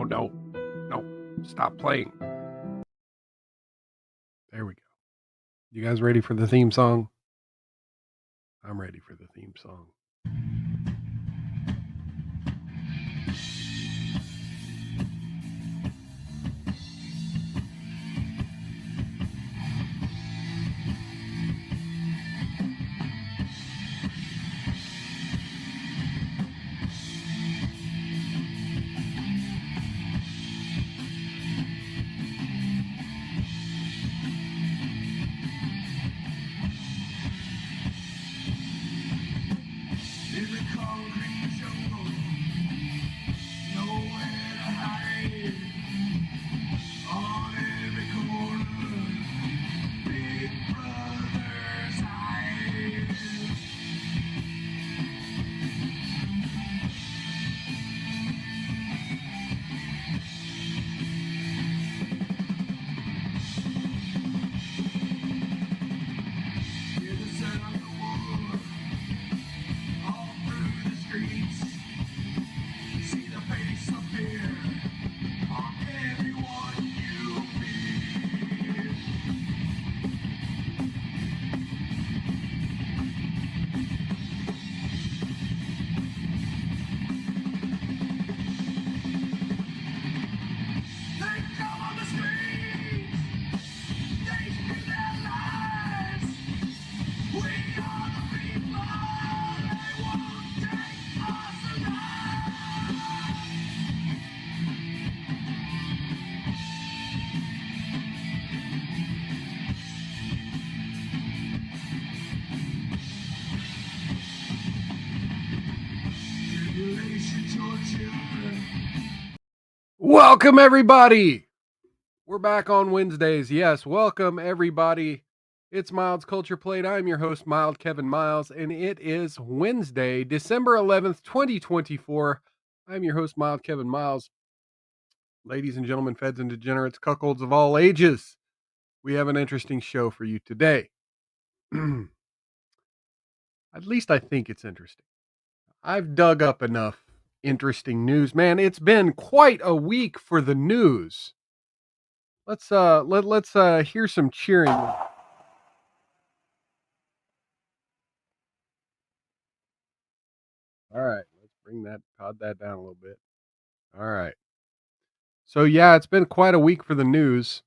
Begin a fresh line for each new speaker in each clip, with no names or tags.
no. Stop playing. There we go. You guys ready for the theme song? I'm ready for the theme song. Welcome, everybody. We're back on Wednesdays. Yes, welcome, everybody. It's Mild's Culture Plate. I'm your host, Mild Kevin Miles, and it is Wednesday, December 11th, 2024. I'm your host, Mild Kevin Miles. Ladies and gentlemen, feds and degenerates, cuckolds of all ages, we have an interesting show for you today. At least I think it's interesting. I've dug up enough interesting news. Man, it's been quite a week for the news. Let's hear some cheering. All right, let's pod that down a little bit. All right. So yeah, it's been quite a week for the news.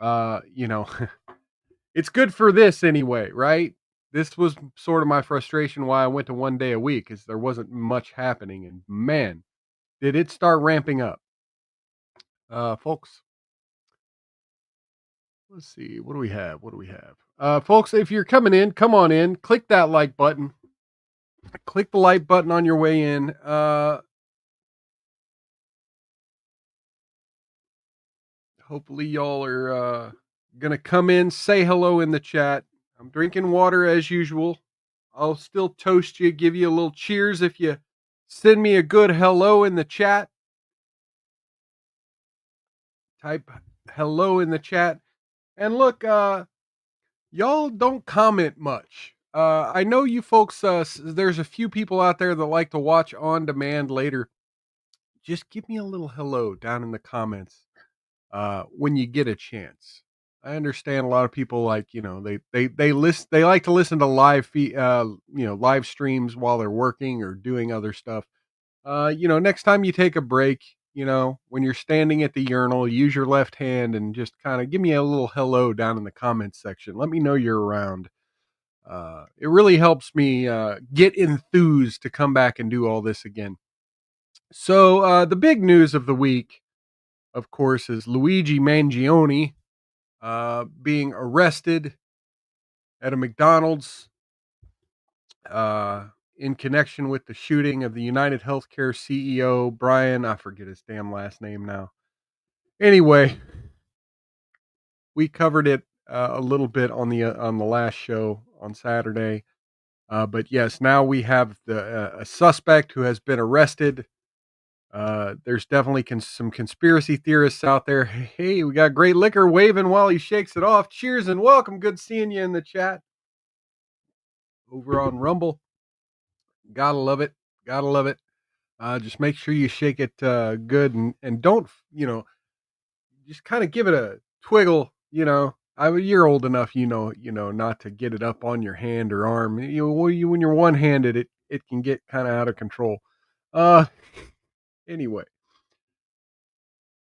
It's good for this anyway, right? This was sort of my frustration why I went to 1 day a week, is there wasn't much happening, and man, did it start ramping up. Folks, let's see, what do we have? Folks, if you're coming in, come on in, click that like button. Click the like button on your way in. Hopefully y'all are gonna come in, say hello in the chat. I'm drinking water as usual. I'll still toast you, give you a little cheers if you send me a good hello in the chat. Type hello in the chat. And look, y'all don't comment much. I know you folks, there's a few people out there that like to watch on demand later. Just give me a little hello down in the comments when you get a chance. I understand a lot of people like, they like to listen to live live streams while they're working or doing other stuff. Next time you take a break, when you're standing at the urinal, use your left hand and just kind of give me a little hello down in the comments section. Let me know you're around. It really helps me get enthused to come back and do all this again. So the big news of the week, of course, is Luigi Mangione being arrested at a McDonald's in connection with the shooting of the United Healthcare CEO, Brian. I forget his damn last name now. Anyway, we covered it a little bit on the last show on Saturday. But yes, now we have a suspect who has been arrested. There's definitely some conspiracy theorists out there. Hey, we got Great Liquor waving while he shakes it off. Cheers and welcome. Good seeing you in the chat over on Rumble. Gotta love it. Just make sure you shake it good, and don't, just kind of give it a twiggle. You're old enough, not to get it up on your hand or arm. When you're one handed, it can get kind of out of control. Uh, anyway,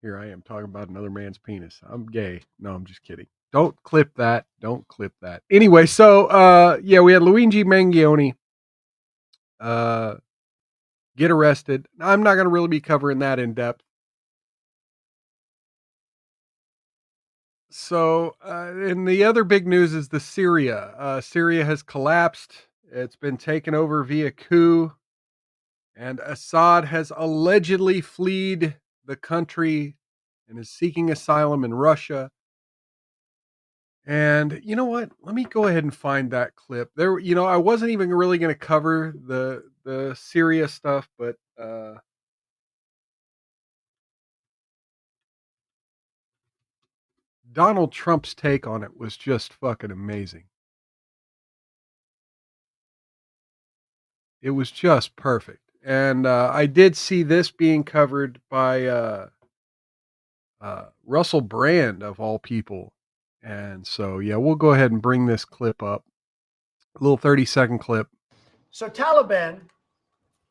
here I am talking about another man's penis. I'm gay. No, I'm just kidding. Don't clip that. Don't clip that. Anyway, so yeah, we had Luigi Mangione uh get arrested. I'm not going to really be covering that in depth. So, and the other big news is the Syria. Syria has collapsed. It's been taken over via coup, and Assad has allegedly fled the country and is seeking asylum in Russia. And you know what? Let me go ahead and find that clip. There, I wasn't even really going to cover the Syria stuff, but Donald Trump's take on it was just fucking amazing. It was just perfect. And I did see this being covered by Russell Brand, of all people. And so, yeah, we'll go ahead and bring this clip up. A little 30-second clip.
So Taliban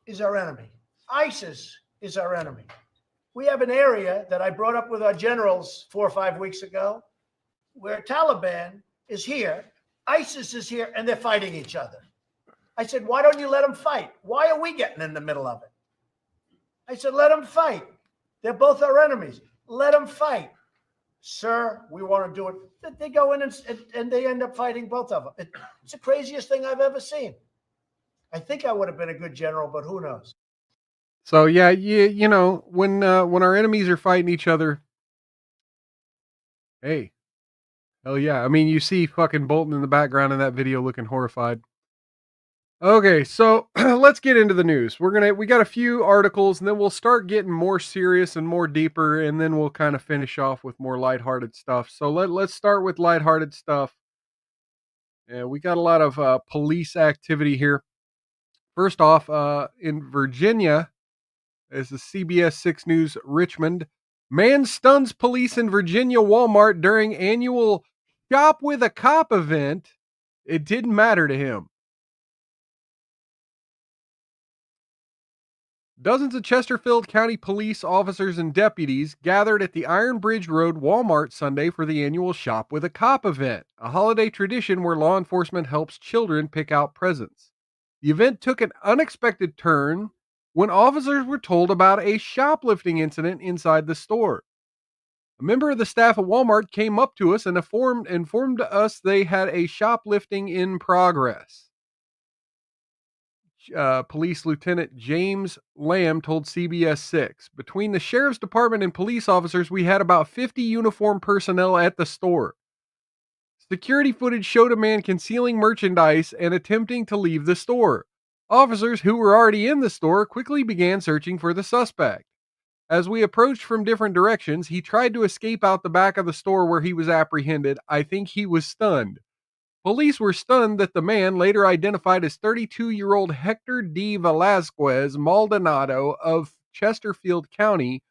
is our enemy. ISIS is our enemy. We have an area that I brought up with our generals 4 or 5 weeks ago where Taliban is here, ISIS is here, and they're fighting each other. I said, why don't you let them fight? Why are we getting in the middle of it? I said, let them fight. They're both our enemies. Let them fight. Sir, we want to do it. They go in and they end up fighting both of them. It's the craziest thing I've ever seen. I think I would have been a good general, but who knows?
So yeah, when our enemies are fighting each other, hey, hell yeah. I mean, you see fucking Bolton in the background in that video looking horrified. Okay, so let's get into the news. We got a few articles, and then we'll start getting more serious and more deeper, and then we'll kind of finish off with more lighthearted stuff. So let's start with lighthearted stuff. And we got a lot of police activity here. First off, in Virginia, as the CBS 6 News Richmond, man stuns police in Virginia Walmart during annual Shop with a Cop event. It didn't matter to him. Dozens of Chesterfield County police officers and deputies gathered at the Iron Bridge Road Walmart Sunday for the annual Shop with a Cop event, a holiday tradition where law enforcement helps children pick out presents. The event took an unexpected turn when officers were told about a shoplifting incident inside the store. A member of the staff at Walmart came up to us and informed us they had a shoplifting in progress. Police Lieutenant James Lamb told CBS 6. Between the sheriff's department and police officers, we had about 50 uniformed personnel at the store. Security footage showed a man concealing merchandise and attempting to leave the store. Officers who were already in the store quickly began searching for the suspect. As we approached from different directions, he tried to escape out the back of the store where he was apprehended. I think he was stunned. Police were stunned that the man, later identified as 32-year-old Hector D. Velasquez Maldonado of Chesterfield County,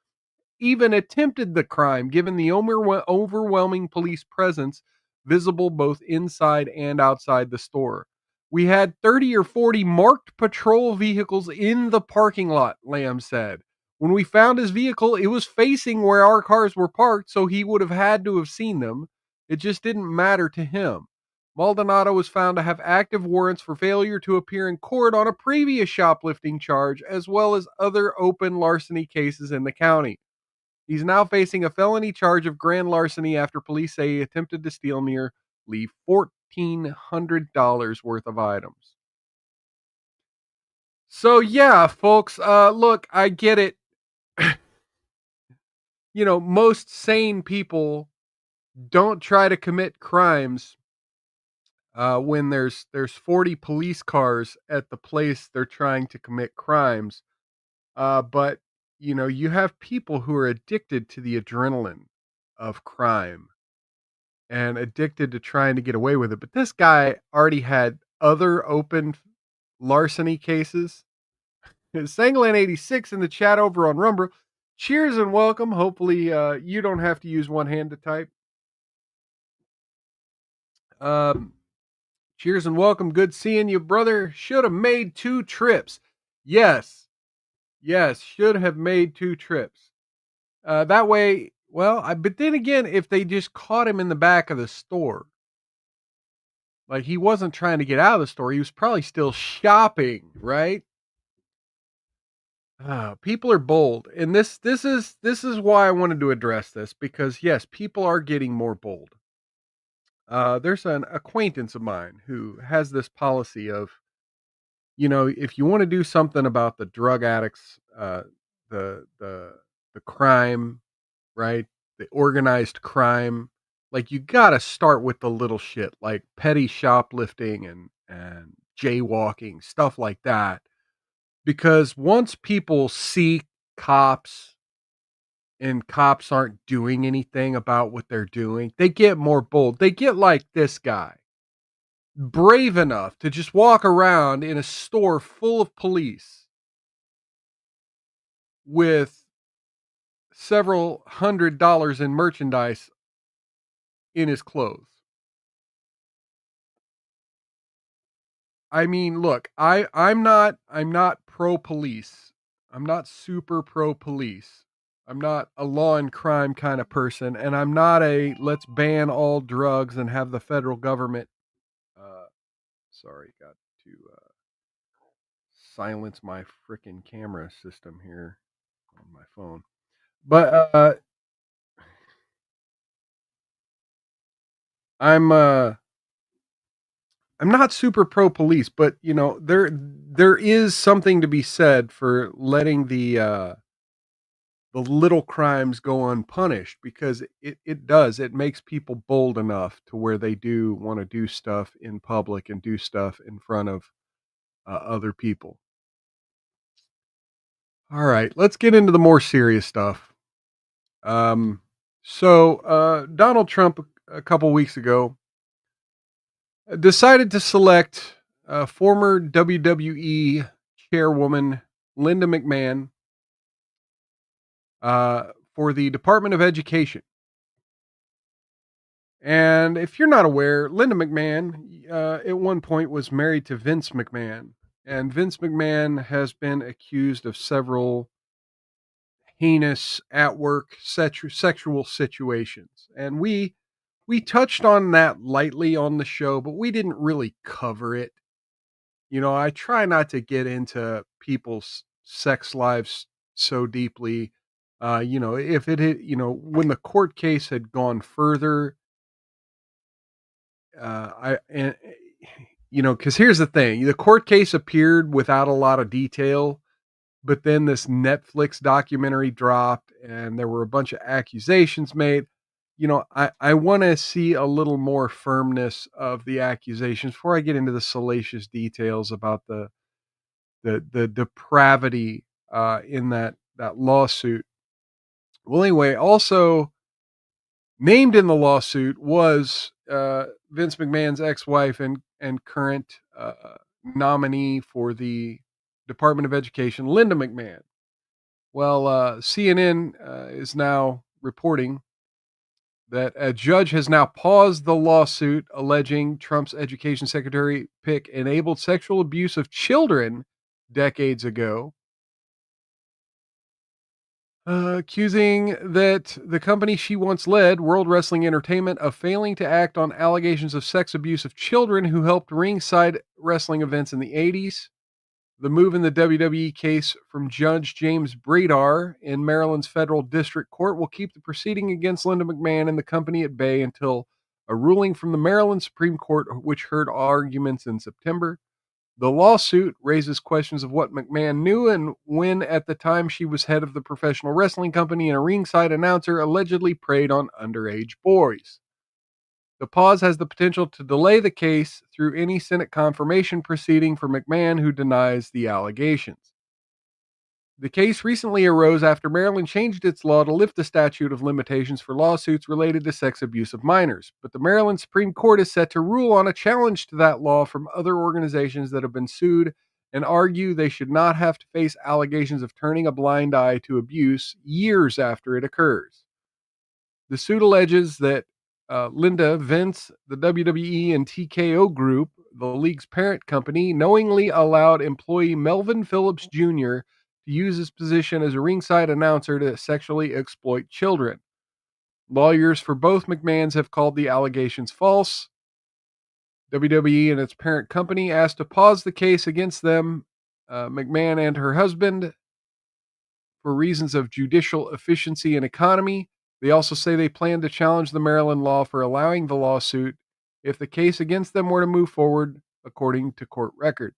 even attempted the crime, given the overwhelming police presence visible both inside and outside the store. We had 30 or 40 marked patrol vehicles in the parking lot, Lamb said. When we found his vehicle, it was facing where our cars were parked, so he would have had to have seen them. It just didn't matter to him. Maldonado was found to have active warrants for failure to appear in court on a previous shoplifting charge, as well as other open larceny cases in the county. He's now facing a felony charge of grand larceny after police say he attempted to steal nearly $1,400 worth of items. So yeah, folks, look, I get it. Most sane people don't try to commit crimes when there's 40 police cars at the place they're trying to commit crimes. But you have people who are addicted to the adrenaline of crime and addicted to trying to get away with it. But this guy already had other open larceny cases. Sanglan86 in the chat over on Rumble. Cheers and welcome. Hopefully, you don't have to use one hand to type. Cheers and welcome. Good seeing you, brother. Should have made 2 trips. Yes. Should have made 2 trips. That way, but then again, if they just caught him in the back of the store, like he wasn't trying to get out of the store, he was probably still shopping, right? People are bold, and this is why I wanted to address this, because yes, people are getting more bold. There's an acquaintance of mine who has this policy of, if you want to do something about the drug addicts, the crime, right, the organized crime, like you got to start with the little shit, like petty shoplifting and jaywalking, stuff like that. Because once people see cops and cops aren't doing anything about what they're doing, they get more bold. They get like this guy, brave enough to just walk around in a store full of police with several $100s in merchandise in his clothes. I mean, look, I'm not pro police. I'm not super pro police. I'm not a law and crime kind of person, and I'm not a let's ban all drugs and have the federal government. Sorry, got to silence my freaking camera system here on my phone. But I'm not super pro police, but there is something to be said for letting the little crimes go unpunished, because it makes people bold enough to where they do want to do stuff in public and do stuff in front of other people. All right, let's get into the more serious stuff. So Donald Trump a couple weeks ago decided to select former WWE chairwoman Linda McMahon for the Department of Education. And if you're not aware, Linda McMahon at one point was married to Vince McMahon. And Vince McMahon has been accused of several heinous at work sexual situations. And we touched on that lightly on the show, but we didn't really cover it. I try not to get into people's sex lives so deeply. If it had, when the court case had gone further, because here's the thing: the court case appeared without a lot of detail, but then this Netflix documentary dropped, and there were a bunch of accusations made. I want to see a little more firmness of the accusations before I get into the salacious details about the depravity in that lawsuit. Well, anyway, also named in the lawsuit was Vince McMahon's ex-wife and current nominee for the Department of Education, Linda McMahon. Well, CNN is now reporting that a judge has now paused the lawsuit alleging Trump's education secretary pick enabled sexual abuse of children decades ago, accusing that the company she once led, World Wrestling Entertainment, of failing to act on allegations of sex abuse of children who helped ringside wrestling events in the 80s. The move in the WWE case from Judge James Bradar in Maryland's Federal District Court will keep the proceeding against Linda McMahon and the company at bay until a ruling from the Maryland Supreme Court, which heard arguments in September. The lawsuit raises questions of what McMahon knew and when, at the time she was head of the professional wrestling company and a ringside announcer, allegedly preyed on underage boys. The pause has the potential to delay the case through any Senate confirmation proceeding for McMahon, who denies the allegations. The case recently arose after Maryland changed its law to lift the statute of limitations for lawsuits related to sex abuse of minors, but the Maryland Supreme Court is set to rule on a challenge to that law from other organizations that have been sued and argue they should not have to face allegations of turning a blind eye to abuse years after it occurs. The suit alleges that Linda, Vince, the WWE, and TKO Group, the league's parent company, knowingly allowed employee Melvin Phillips Jr. to use his position as a ringside announcer to sexually exploit children. Lawyers for both McMahons have called the allegations false. WWE and its parent company asked to pause the case against them, McMahon and her husband, for reasons of judicial efficiency and economy. They also say they plan to challenge the Maryland law for allowing the lawsuit if the case against them were to move forward, according to court record.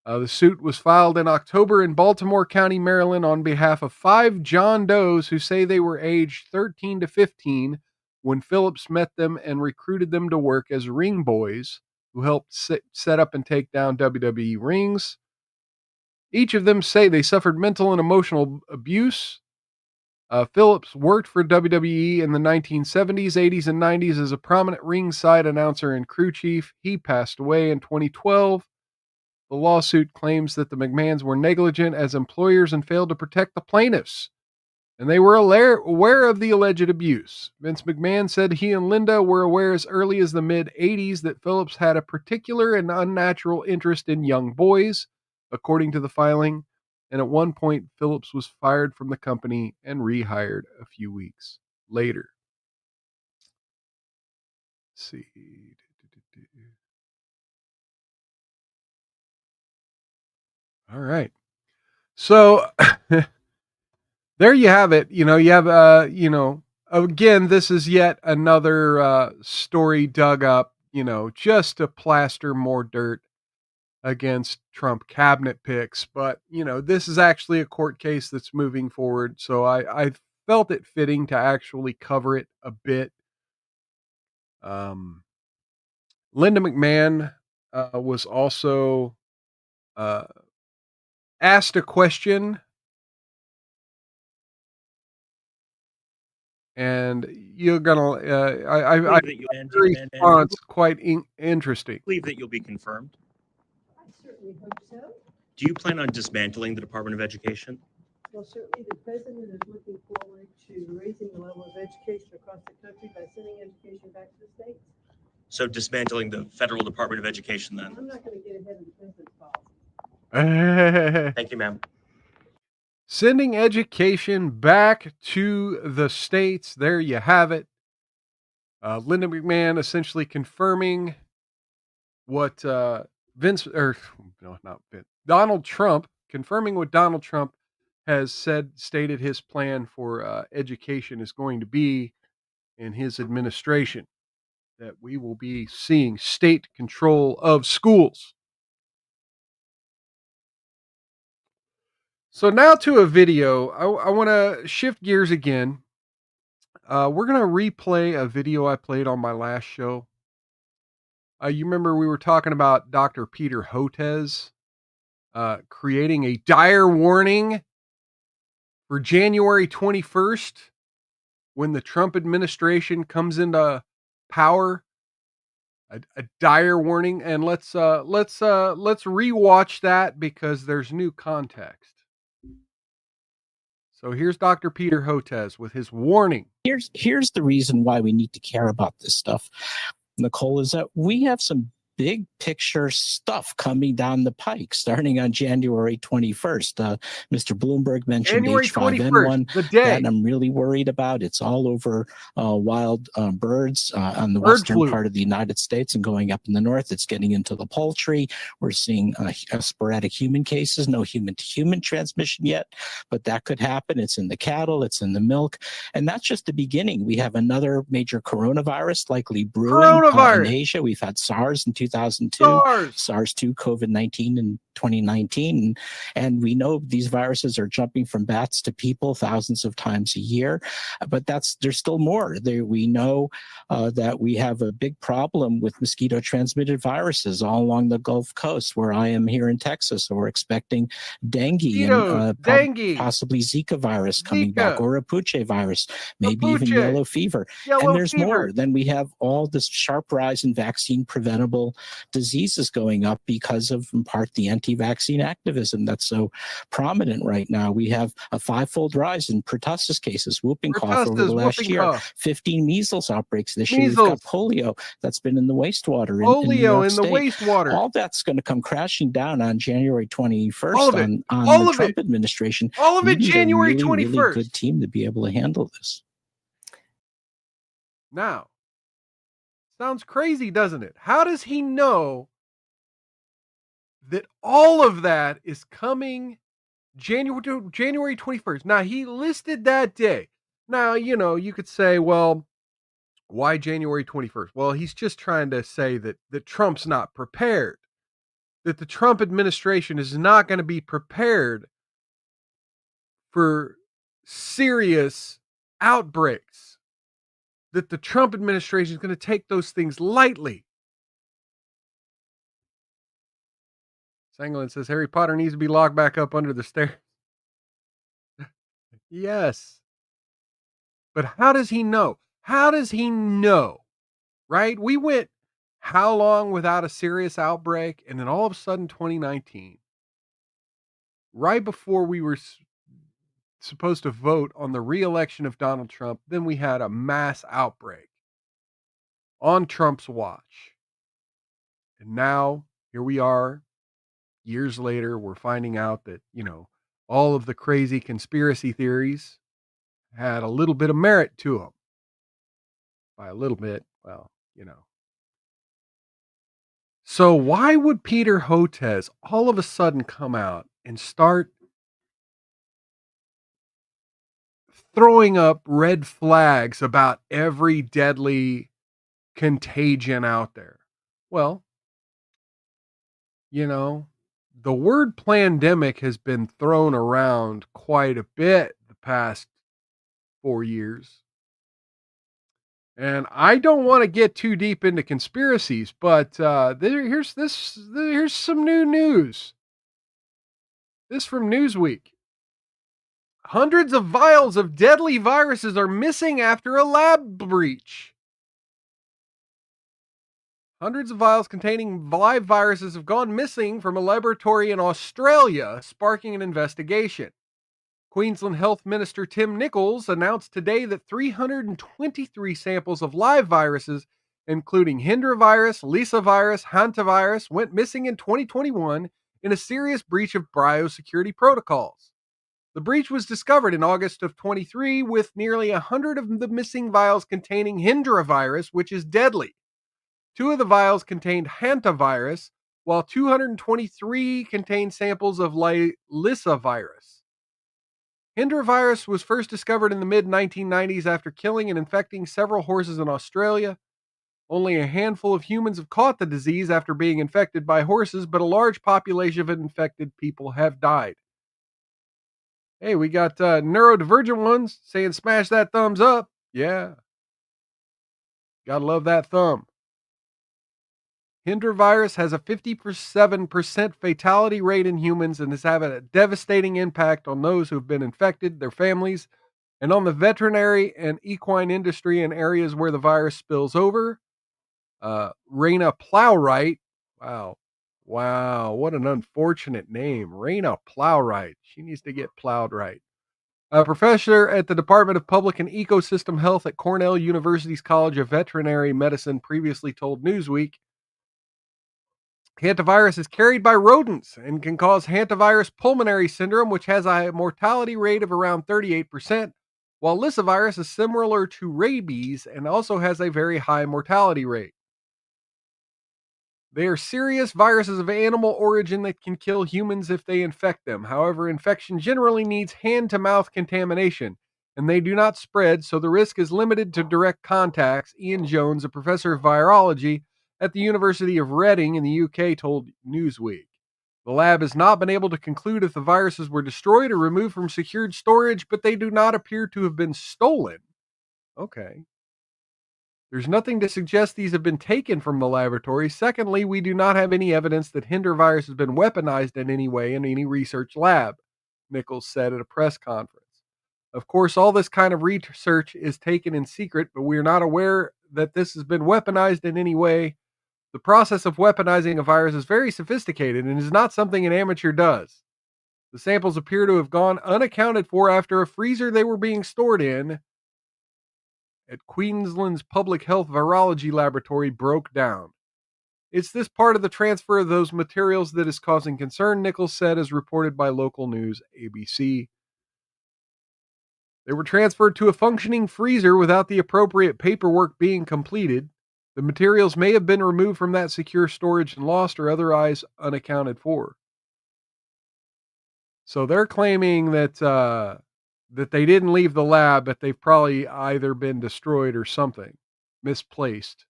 The suit was filed in October in Baltimore County, Maryland, on behalf of 5 John Does who say they were aged 13 to 15 when Phillips met them and recruited them to work as ring boys who helped set up and take down WWE rings. Each of them say they suffered mental and emotional abuse. Phillips worked for WWE in the 1970s, 80s, and 90s as a prominent ringside announcer and crew chief. He passed away in 2012. The lawsuit claims that the McMahons were negligent as employers and failed to protect the plaintiffs, and they were aware of the alleged abuse. Vince McMahon said he and Linda were aware as early as the mid-'80s that Phillips had a particular and unnatural interest in young boys, according to the filing, and at one point Phillips was fired from the company and rehired a few weeks later. Let's see. All right. So there you have it. You have, again, this is yet another story dug up, just to plaster more dirt against Trump cabinet picks. But, this is actually a court case that's moving forward. So I felt it fitting to actually cover it a bit. Linda McMahon was also asked a question, and you're gonna I response quite interesting.
Believe that you'll be confirmed.
I certainly hope so.
Do you plan on dismantling the Department of Education?
Well, certainly the president is looking forward to raising the level of education across the country by sending education back to the states.
So dismantling the Federal Department of Education then?
I'm not going to get ahead of the president's policy.
Thank you, ma'am.
Sending education back to the states. There you have it. Linda McMahon essentially confirming what Donald Trump, confirming what Donald Trump has stated his plan for education is going to be in his administration, that we will be seeing state control of schools. So now to a video. I want to shift gears again. We're going to replay a video I played on my last show. You remember we were talking about Dr. Peter Hotez creating a dire warning for January 21st when the Trump administration comes into power. A dire warning, and let's rewatch that because there's new context. So here's Dr. Peter Hotez with his warning.
Here's the reason why we need to care about this stuff, Nicole, is that we have some big picture stuff coming down the pike starting on January 21st. Mr. Bloomberg mentioned
January
H5N1
the day.
that I'm really worried about. It's all over wild birds on the western part of the United States and going up in the north. It's getting into the poultry. We're seeing sporadic human cases, no human-to-human transmission yet, but that could happen. It's in the cattle, it's in the milk, and that's just the beginning. We have another major coronavirus likely brewing in Asia. We've had SARS in 2002, SARS-2, COVID-19 in 2019. And we know these viruses are jumping from bats to people thousands of times a year, but there's still more. We know that we have a big problem with mosquito-transmitted viruses all along the Gulf Coast, where I am here in Texas. So we're expecting dengue and possibly Zika virus coming back, or a Puche virus, maybe even yellow fever. And there's more. Then we have all this sharp rise in vaccine-preventable communicable diseases going up because of, in part, the anti-vaccine activism that's so prominent right now. We have a 5-fold rise in pertussis cases, whooping cough over the last year, 15 measles outbreaks this year. We've got polio that's been in the wastewater in New York
in the
State.
wastewater.
All that's going to come crashing down on January 21st on the Trump administration.
All of it January 21st.
Really good team to be able to handle this.
Now, sounds crazy, doesn't it? How does he know that all of that is coming January 21st? Now, he listed that day. Now, you could say, well, why January 21st? Well, he's just trying to say that Trump's not prepared, that the Trump administration is not going to be prepared for serious outbreaks, that the Trump administration is going to take those things lightly. Sanglin says Harry Potter needs to be locked back up under the stairs. Yes. But how does he know? How does he know? Right? We went how long without a serious outbreak? And then all of a sudden, 2019, right before we were supposed to vote on the re-election of Donald Trump, then we had a mass outbreak on Trump's watch. And now here we are, years later, we're finding out that, all of the crazy conspiracy theories had a little bit of merit to them. By a little bit, well, So why would Peter Hotez all of a sudden come out and start throwing up red flags about every deadly contagion out there? Well, the word pandemic has been thrown around quite a bit the past 4 years. And I don't want to get too deep into conspiracies, but here's some new news. This from Newsweek. Hundreds of vials of deadly viruses are missing after a lab breach. Hundreds of vials containing live viruses have gone missing from a laboratory in Australia, sparking an investigation. Queensland Health Minister Tim Nicholls announced today that 323 samples of live viruses, including Hendra virus, Lisa virus, hantavirus, went missing in 2021 in a serious breach of biosecurity protocols. The breach was discovered in August of 23, with nearly 100 of the missing vials containing Hendra virus, which is deadly. 2 of the vials contained hantavirus, while 223 contained samples of Lisa virus. Hendra virus was first discovered in the mid-1990s after killing and infecting several horses in Australia. Only a handful of humans have caught the disease after being infected by horses, but a large population of infected people have died. Hey, we got neurodivergent ones saying smash that thumbs up. Yeah. Gotta love that thumb. Hendra virus has a 57% fatality rate in humans and is having a devastating impact on those who have been infected, their families, and on the veterinary and equine industry in areas where the virus spills over. Raina Plowright. Wow, what an unfortunate name. Raina Plowright. She needs to get plowed right. A professor at the Department of Public and Ecosystem Health at Cornell University's College of Veterinary Medicine previously told Newsweek, hantavirus is carried by rodents and can cause hantavirus pulmonary syndrome, which has a mortality rate of around 38%, while lyssavirus is similar to rabies and also has a very high mortality rate. They are serious viruses of animal origin that can kill humans if they infect them. However, infection generally needs hand-to-mouth contamination, and they do not spread, so the risk is limited to direct contacts. Ian Jones, a professor of virology at the University of Reading in the UK, told Newsweek. The lab has not been able to conclude if the viruses were destroyed or removed from secured storage, but they do not appear to have been stolen. Okay. There's nothing to suggest these have been taken from the laboratory. Secondly, we do not have any evidence that Hendra virus has been weaponized in any way in any research lab, Nichols said at a press conference. Of course, all this kind of research is taken in secret, but we are not aware that this has been weaponized in any way The process of weaponizing a virus is very sophisticated and is not something an amateur does. The samples appear to have gone unaccounted for after a freezer they were being stored in at Queensland's Public Health Virology Laboratory broke down. It's this part of the transfer of those materials that is causing concern, Nichols said, as reported by local news ABC. They were transferred to a functioning freezer without the appropriate paperwork being completed. The materials may have been removed from that secure storage and lost or otherwise unaccounted for. So they're claiming that that they didn't leave the lab, but they've probably either been destroyed or something, misplaced.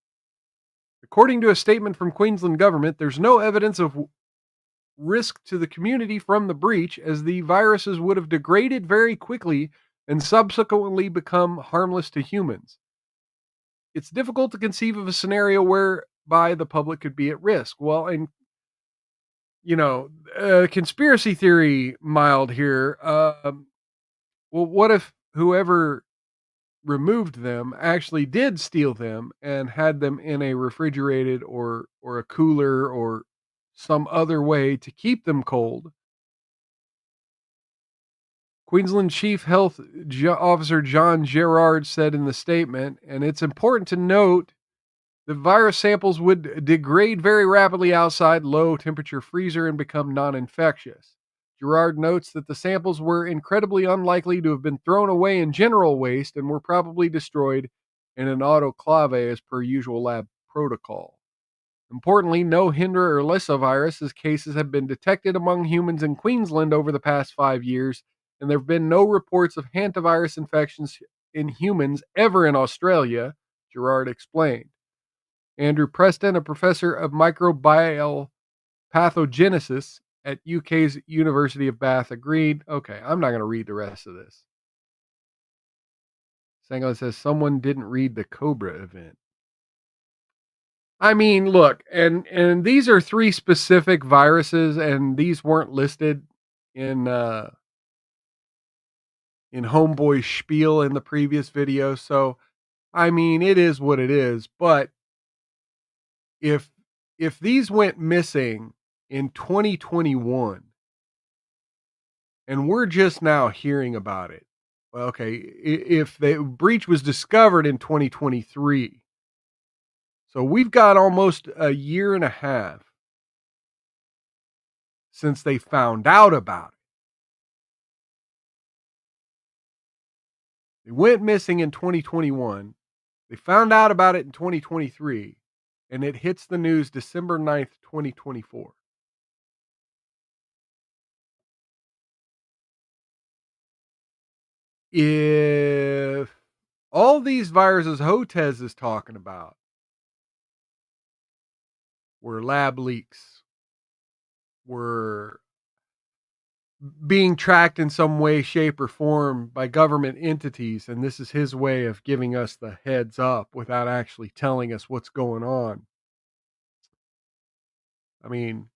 According to a statement from Queensland government, there's no evidence of risk to the community from the breach, as the viruses would have degraded very quickly and subsequently become harmless to humans. It's difficult to conceive of a scenario whereby the public could be at risk. Well, and conspiracy theory mild here. Well, what if whoever removed them actually did steal them and had them in a refrigerated or a cooler or some other way to keep them cold? Queensland Chief Health Officer John Gerard said in the statement, and it's important to note the virus samples would degrade very rapidly outside low temperature freezer and become non-infectious. Gerard notes that the samples were incredibly unlikely to have been thrown away in general waste and were probably destroyed in an autoclave as per usual lab protocol. Importantly, no Hendra or Lissa viruses cases have been detected among humans in Queensland over the past 5 years, and there have been no reports of hantavirus infections in humans ever in Australia, Gerard explained. Andrew Preston, a professor of microbial pathogenesis at UK's University of Bath, agreed. Okay, I'm not going to read the rest of this. Sango says someone didn't read the Cobra event. I mean, look, and these are 3 specific viruses, and these weren't listed in Homeboy's spiel in the previous video. So, I mean, it is what it is. But if these went missing in 2021, and we're just now hearing about it, well, okay, if the breach was discovered in 2023. So we've got almost a year and a half since they found out about it. They went missing in 2021. They found out about it in 2023, and it hits the news December 9th, 2024. If all these viruses Hotez is talking about were lab leaks, were being tracked in some way, shape, or form by government entities, and this is his way of giving us the heads up without actually telling us what's going on. I mean,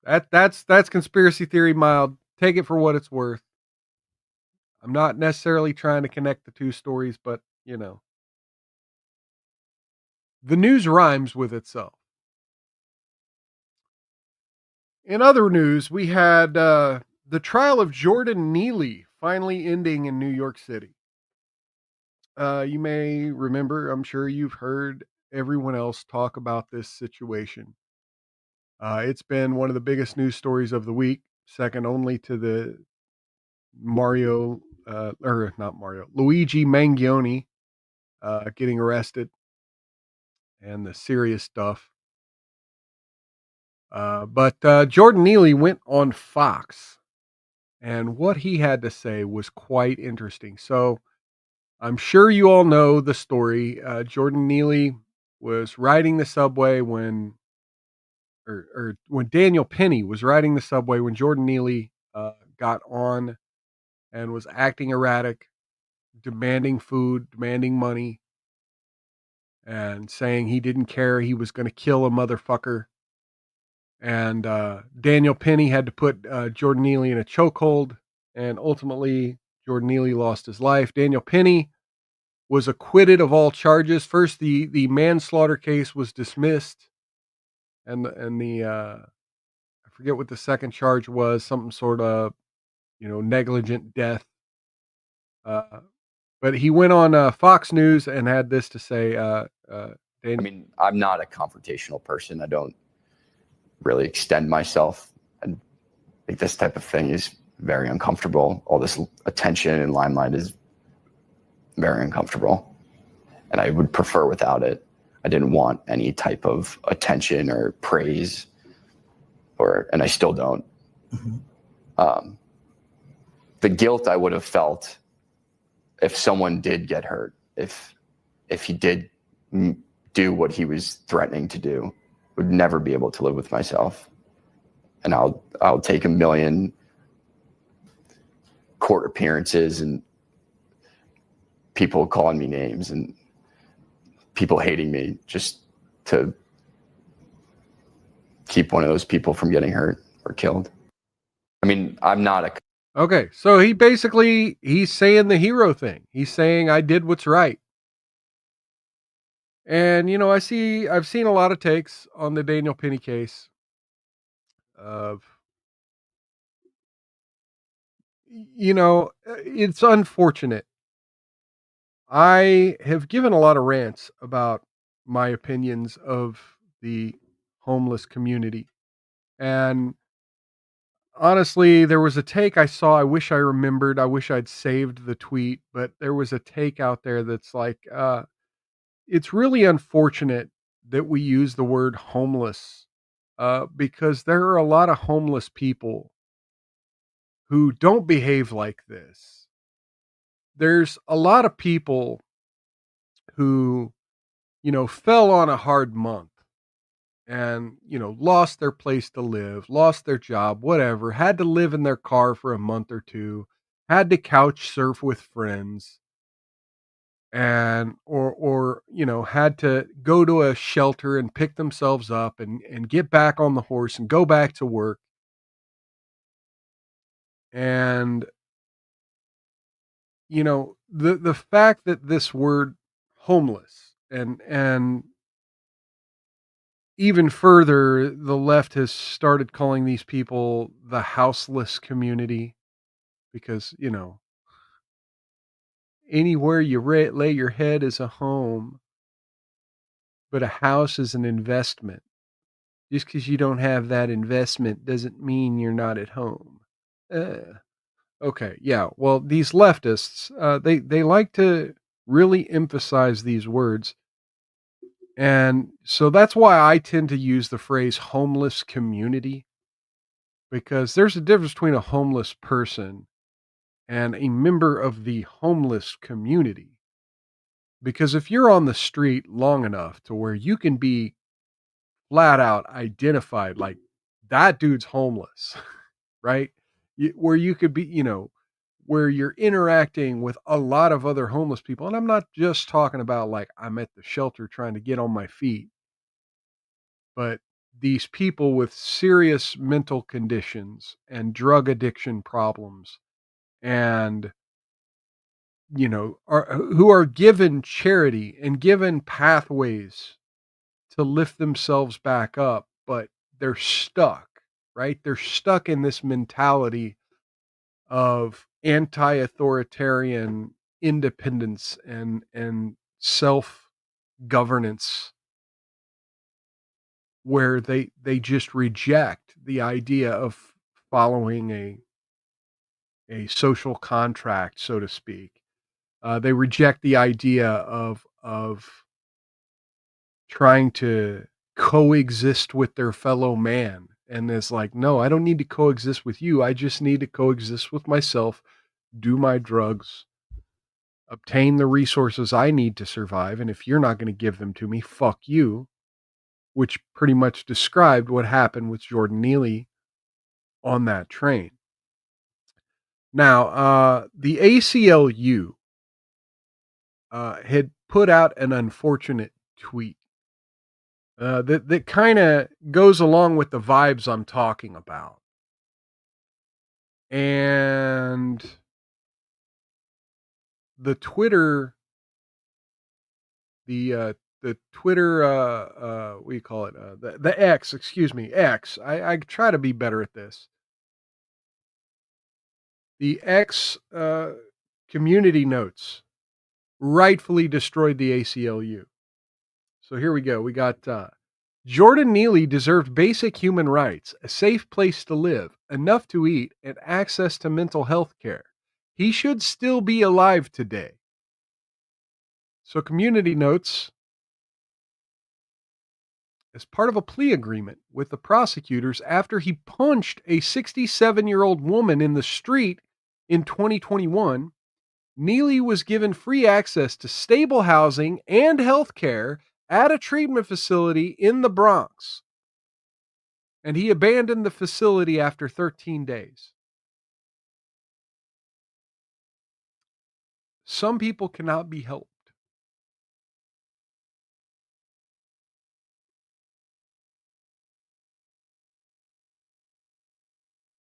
that's conspiracy theory mild. Take it for what it's worth. I'm not necessarily trying to connect the 2 stories, but the news rhymes with itself. In other news, we had the trial of Jordan Neely finally ending in New York City. You may remember, I'm sure you've heard everyone else talk about this situation. It's been one of the biggest news stories of the week, second only to the Luigi Mangione getting arrested and the serious stuff. But Jordan Neely went on Fox, and what he had to say was quite interesting. So I'm sure you all know the story. Jordan Neely was riding the subway when Daniel Penny was riding the subway when Jordan Neely got on and was acting erratic, demanding food, demanding money, and saying he didn't care. He was going to kill a motherfucker. And Daniel Penny had to put Jordan Neely in a chokehold, and ultimately Jordan Neely lost his life. Daniel Penny was acquitted of all charges. First, the manslaughter case was dismissed, and the I forget what the second charge was, something sort of, negligent death. But he went on Fox News and had this to say.
I mean, I'm not a confrontational person. I don't really extend myself. And I think this type of thing is very uncomfortable. All this attention and limelight is very uncomfortable. And I would prefer without it. I didn't want any type of attention or praise, and I still don't. Mm-hmm. The guilt I would have felt if someone did get hurt, if he did do what he was threatening to do, would never be able to live with myself. And I'll take 1 million court appearances and people calling me names and people hating me just to keep one of those people from getting hurt or killed. I mean, I'm not a...
Okay, so he's saying the hero thing. He's saying I did what's right. And I've seen a lot of takes on the Daniel Penny case of it's unfortunate. I have given a lot of rants about my opinions of the homeless community. And honestly, there was a take I saw. I wish I remembered. I wish I'd saved the tweet, but there was a take out there that's like, it's really unfortunate that we use the word homeless, because there are a lot of homeless people who don't behave like this. There's a lot of people who, fell on a hard month and, lost their place to live, lost their job, whatever, had to live in their car for a month or two, had to couch surf with friends, and or had to go to a shelter and pick themselves up and get back on the horse and go back to work. And the fact that this word homeless and even further, the left has started calling these people the houseless community because, anywhere you lay your head is a home, but a house is an investment. Just because you don't have that investment doesn't mean you're not at home. Okay, yeah. Well, these leftists, they like to really emphasize these words. And so that's why I tend to use the phrase homeless community, because there's a difference between a homeless person and a member of the homeless community. Because if you're on the street long enough to where you can be flat out identified like that dude's homeless, right? Where you could be, where you're interacting with a lot of other homeless people. And I'm not just talking about like I'm at the shelter trying to get on my feet, but these people with serious mental conditions and drug addiction problems and who are given charity and given pathways to lift themselves back up, but they're stuck, right? They're stuck in this mentality of anti-authoritarian independence and self-governance, where they just reject the idea of following a social contract, so to speak. They reject the idea of trying to coexist with their fellow man. And it's like, no, I don't need to coexist with you. I just need to coexist with myself, do my drugs, obtain the resources I need to survive. And if you're not going to give them to me, fuck you, which pretty much described what happened with Jordan Neely on that train. Now, the ACLU had put out an unfortunate tweet that kind of goes along with the vibes I'm talking about. And the Twitter, the the Twitter, what do you call it? The X, excuse me, X. I try to be better at this. The X community notes rightfully destroyed the ACLU. So here we go. We got Jordan Neely deserved basic human rights, a safe place to live, enough to eat, and access to mental health care. He should still be alive today. So community notes, as part of a plea agreement with the prosecutors after he punched a 67-year-old woman in the street in 2021, Neely was given free access to stable housing and health care at a treatment facility in the Bronx. And he abandoned the facility after 13 days. Some people cannot be helped.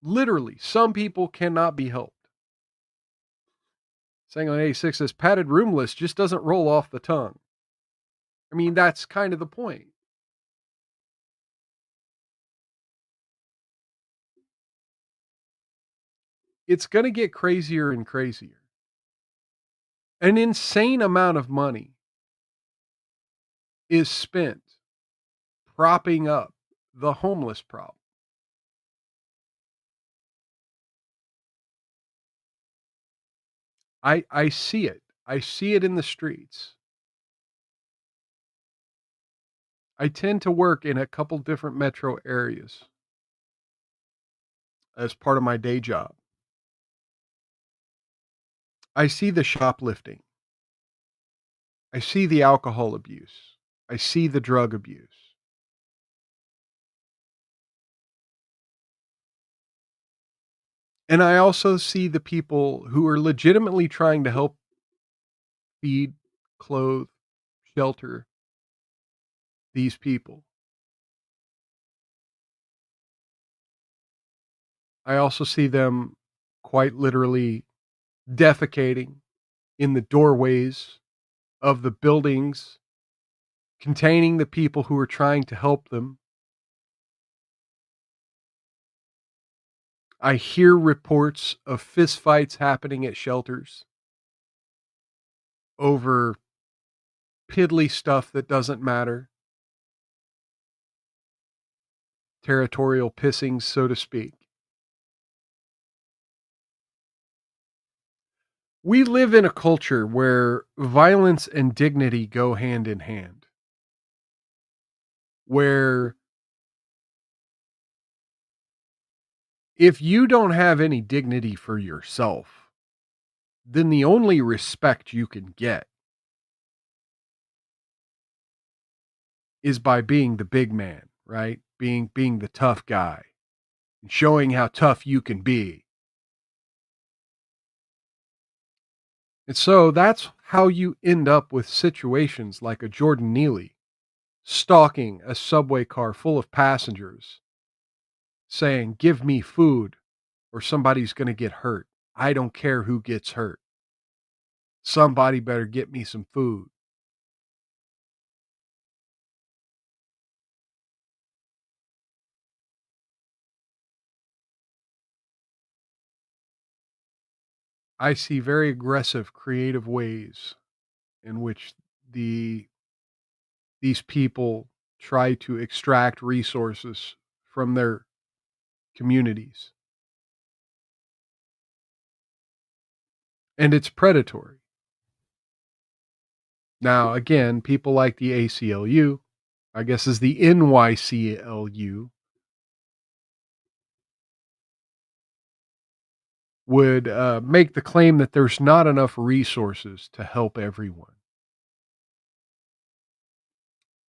Literally, some people cannot be helped. Saying on 86 says padded room list just doesn't roll off the tongue. I mean, that's kind of the point. It's going to get crazier and crazier. An insane amount of money is spent propping up the homeless problem. I see it. I see it in the streets. I tend to work in a couple different metro areas as part of my day job. I see the shoplifting. I see the alcohol abuse. I see the drug abuse. And I also see the people who are legitimately trying to help feed, clothe, shelter these people. I also see them quite literally defecating in the doorways of the buildings containing the people who are trying to help them. I hear reports of fistfights happening at shelters over piddly stuff that doesn't matter. Territorial pissings, so to speak. We live in a culture where violence and dignity go hand in hand. Where if you don't have any dignity for yourself, then the only respect you can get is by being the big man, right? Being the tough guy and showing how tough you can be. And so that's how you end up with situations like a Jordan Neely stalking a subway car full of passengers saying, "Give me food or somebody's going to get hurt. I don't care who gets hurt. Somebody better get me some food." I see very aggressive, creative ways in which these people try to extract resources from their communities. And it's predatory. Now, again, people like the ACLU, I guess is the NYCLU, would make the claim that there's not enough resources to help everyone.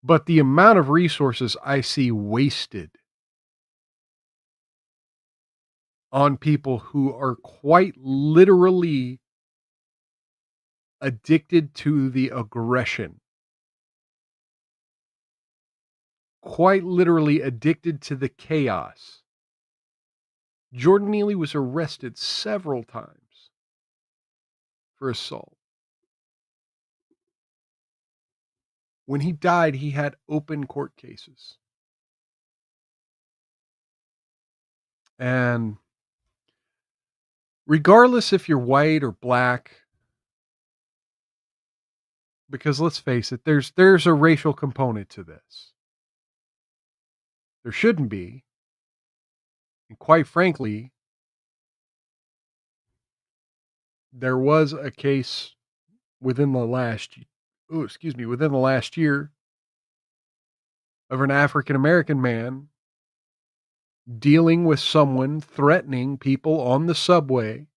But the amount of resources I see wasted on people who are quite literally addicted to the aggression, quite literally addicted to the chaos. Jordan Neely was arrested several times for assault. When he died, he had open court cases. And regardless if you're white or black, because let's face it, there's a racial component to this. There shouldn't be. And quite frankly, there was a case within the last year of an African American man dealing with someone threatening people on the subway,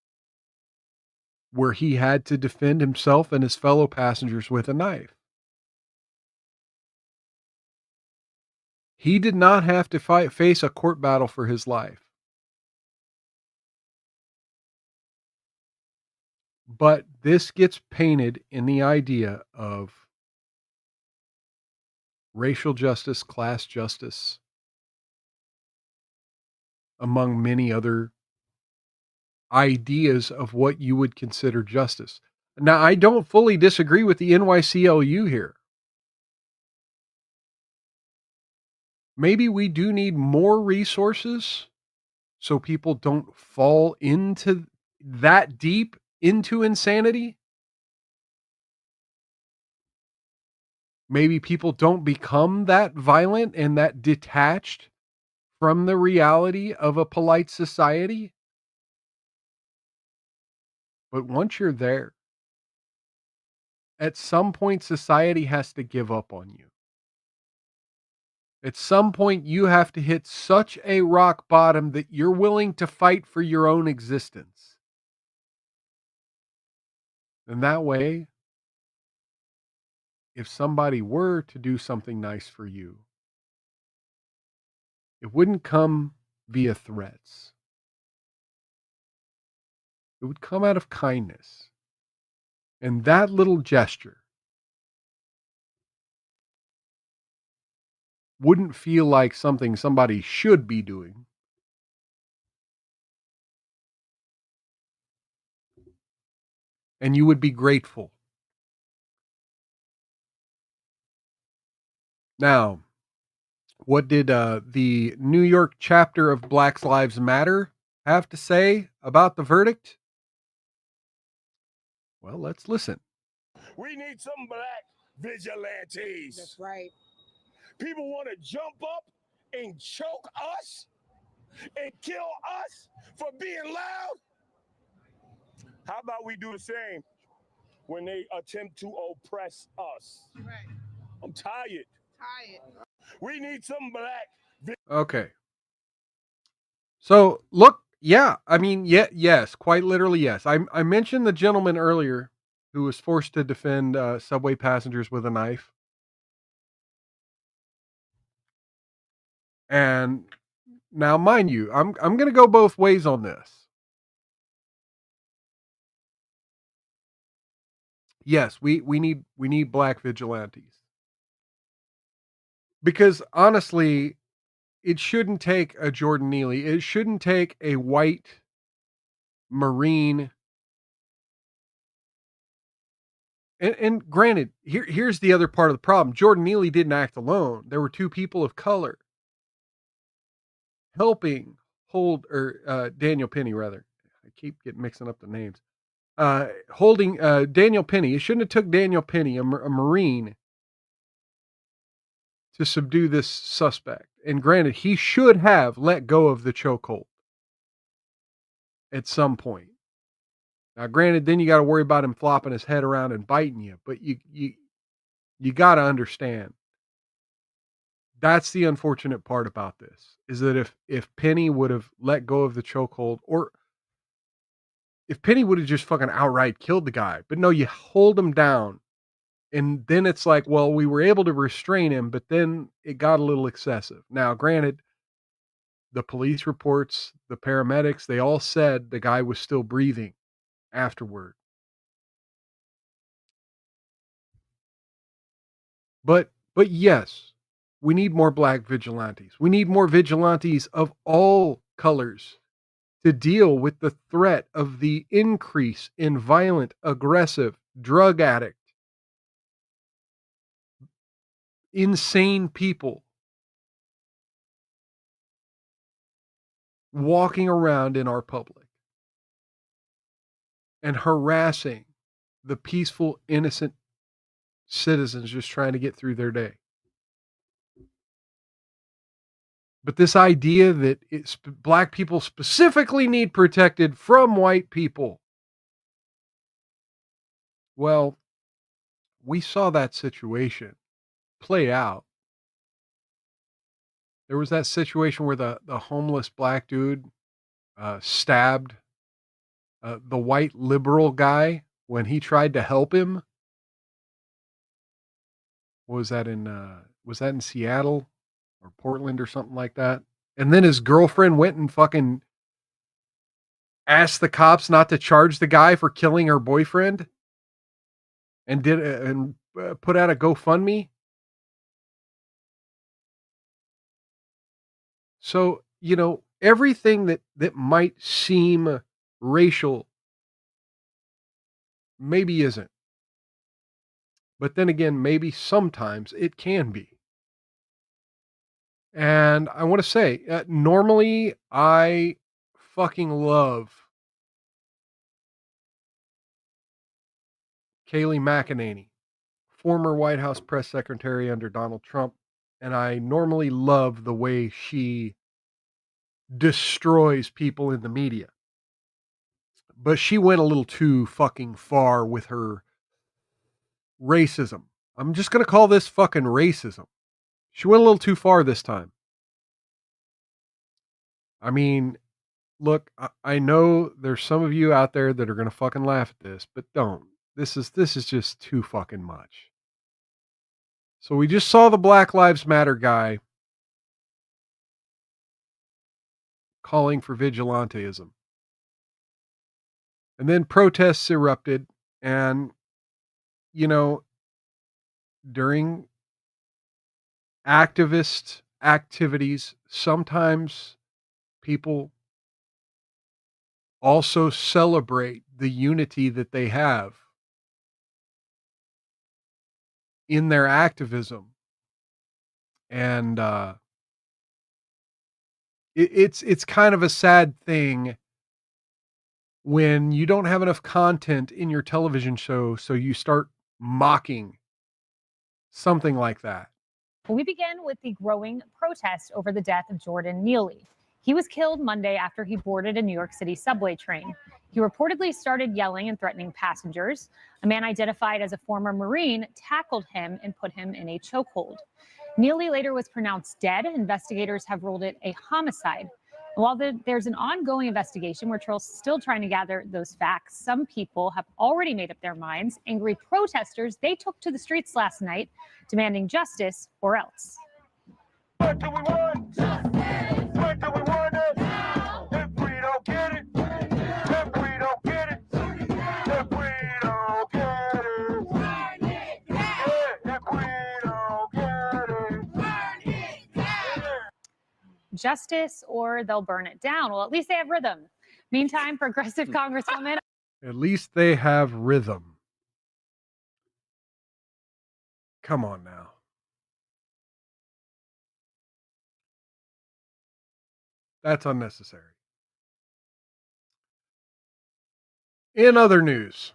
where he had to defend himself and his fellow passengers with a knife. He did not have to face a court battle for his life. But this gets painted in the idea of racial justice, class justice, among many other ideas of what you would consider justice. Now, I don't fully disagree with the NYCLU here. Maybe we do need more resources so people don't fall into that deep into insanity. Maybe people don't become that violent and that detached from the reality of a polite society. But once you're there, at some point, society has to give up on you. At some point, you have to hit such a rock bottom that you're willing to fight for your own existence. And that way, if somebody were to do something nice for you, it wouldn't come via threats. It would come out of kindness. And that little gesture wouldn't feel like something somebody should be doing. And you would be grateful. Now, what did the New York chapter of Black Lives Matter have to say about the verdict? Well, let's listen.
We need some black vigilantes.
That's right.
People want to jump up and choke us and kill us for being loud. How about we do the same when they attempt to oppress us?
Right.
I'm tired. We need some black.
Okay. So look, yeah, I mean, yes, quite literally, yes. I mentioned the gentleman earlier who was forced to defend subway passengers with a knife. And now, mind you, I'm going to go both ways on this. Yes, we need black vigilantes. Because honestly, it shouldn't take a Jordan Neely. It shouldn't take a white Marine. And granted, here's the other part of the problem. Jordan Neely didn't act alone. There were two people of color helping hold, or Daniel Penny, rather. I keep getting mixing up the names. Holding Daniel Penny. It shouldn't have took Daniel Penny, a Marine, to subdue this suspect. And granted, he should have let go of the chokehold at some point. Now, granted, then you got to worry about him flopping his head around and biting you. But you got to understand, that's the unfortunate part about this, is that if Penny would have let go of the chokehold, or if Penny would have just fucking outright killed the guy, but no, you hold him down. And then it's like, well, we were able to restrain him, but then it got a little excessive. Now, granted, the police reports, the paramedics, they all said the guy was still breathing afterward. But yes, we need more black vigilantes. We need more vigilantes of all colors to deal with the threat of the increase in violent, aggressive, drug addict, insane people walking around in our public and harassing the peaceful, innocent citizens just trying to get through their day. But this idea that black people specifically need protected from white people. Well, we saw that situation play out. There was that situation where the homeless black dude stabbed the white liberal guy when he tried to help him. Was that in Seattle or Portland or something like that? And then his girlfriend went and fucking asked the cops not to charge the guy for killing her boyfriend, and put out a GoFundMe. So, everything that might seem racial maybe isn't. But then again, maybe sometimes it can be. And I want to say, normally I fucking love Kayleigh McEnany, former White House press secretary under Donald Trump. And I normally love the way she destroys people in the media. But she went a little too fucking far with her racism. I'm just going to call this fucking racism. She went a little too far this time. I mean, look, I know there's some of you out there that are going to fucking laugh at this, but don't. This is just too fucking much. So we just saw the Black Lives Matter guy calling for vigilanteism. And then protests erupted, and during activist activities, sometimes people also celebrate the unity that they have in their activism. And it's kind of a sad thing when you don't have enough content in your television show, so you start mocking something like that.
We begin with the growing protest over the death of Jordan Neely. He was killed Monday after he boarded a New York City subway train. He reportedly started yelling and threatening passengers. A man identified as a former Marine tackled him and put him in a chokehold. Neely later was pronounced dead. Investigators have ruled it a homicide. While there's an ongoing investigation, we're still trying to gather those facts. Some people have already made up their minds. Angry protesters, they took to the streets last night, demanding justice or else.
What do we want? Justice. What do we want? Now. If we don't get it, if we don't get it, if we don't get it, burn it down. Yeah, if we don't get it, burn it down.
Justice or they'll burn it down. Well, at least they have rhythm. Meantime, progressive Congresswoman.
At least they have rhythm. Come on now. That's unnecessary. In other news,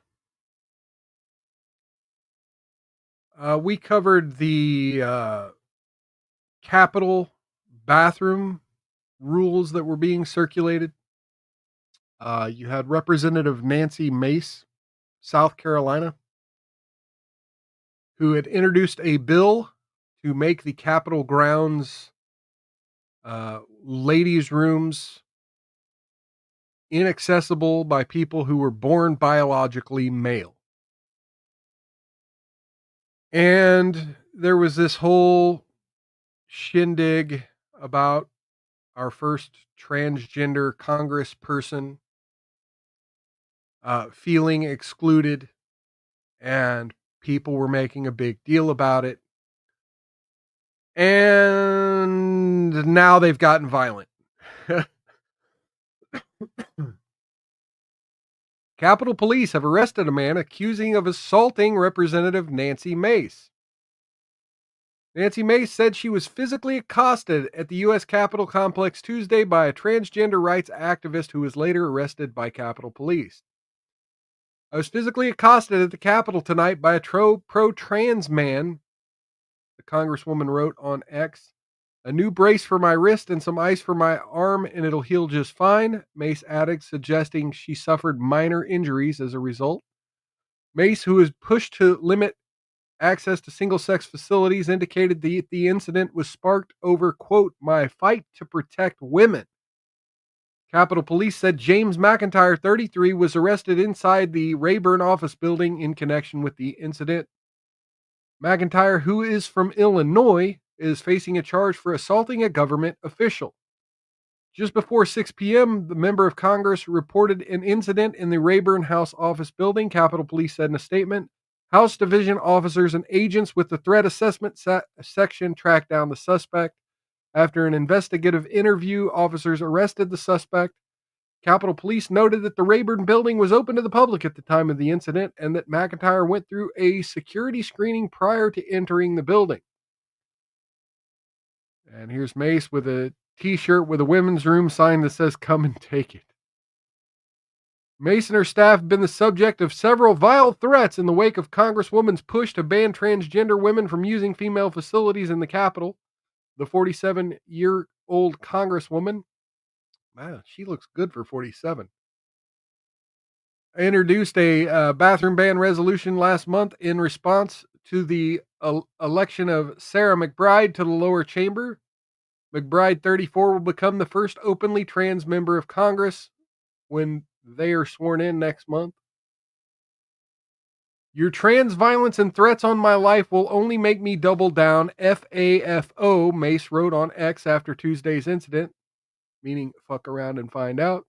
we covered the Capitol bathroom rules that were being circulated. You had Representative Nancy Mace, South Carolina, who had introduced a bill to make the Capitol grounds ladies' rooms inaccessible by people who were born biologically male. And there was this whole shindig about our first transgender congressperson feeling excluded, and people were making a big deal about it. And now they've gotten violent. Capitol Police have arrested a man accusing of assaulting Representative Nancy Mace. Nancy Mace said she was physically accosted at the U.S. Capitol complex Tuesday by a transgender rights activist who was later arrested by Capitol Police. I was physically accosted at the Capitol tonight by a pro-trans man, the Congresswoman wrote on X. A new brace for my wrist and some ice for my arm, and it'll heal just fine, Mace added, suggesting she suffered minor injuries as a result. Mace, who was pushed to limit access to single-sex facilities, indicated the incident was sparked over, quote, my fight to protect women. Capitol Police said James McIntyre, 33, was arrested inside the Rayburn office building in connection with the incident. McIntyre, who is from Illinois, is facing a charge for assaulting a government official. Just before 6 p.m., the member of Congress reported an incident in the Rayburn House office building. Capitol Police said in a statement, House Division officers and agents with the threat assessment section tracked down the suspect. After an investigative interview, officers arrested the suspect. Capitol Police noted that the Rayburn building was open to the public at the time of the incident and that McIntyre went through a security screening prior to entering the building. And here's Mace with a t-shirt with a women's room sign that says, come and take it. Mace and her staff have been the subject of several vile threats in the wake of Congresswoman's push to ban transgender women from using female facilities in the Capitol. The 47-year-old Congresswoman, wow, she looks good for 47, introduced a bathroom ban resolution last month in response to the election of Sarah McBride to the lower chamber. McBride, 34, will become the first openly trans member of Congress when they are sworn in next month. Your trans violence and threats on my life will only make me double down. FAFO, Mace wrote on X after Tuesday's incident, meaning fuck around and find out.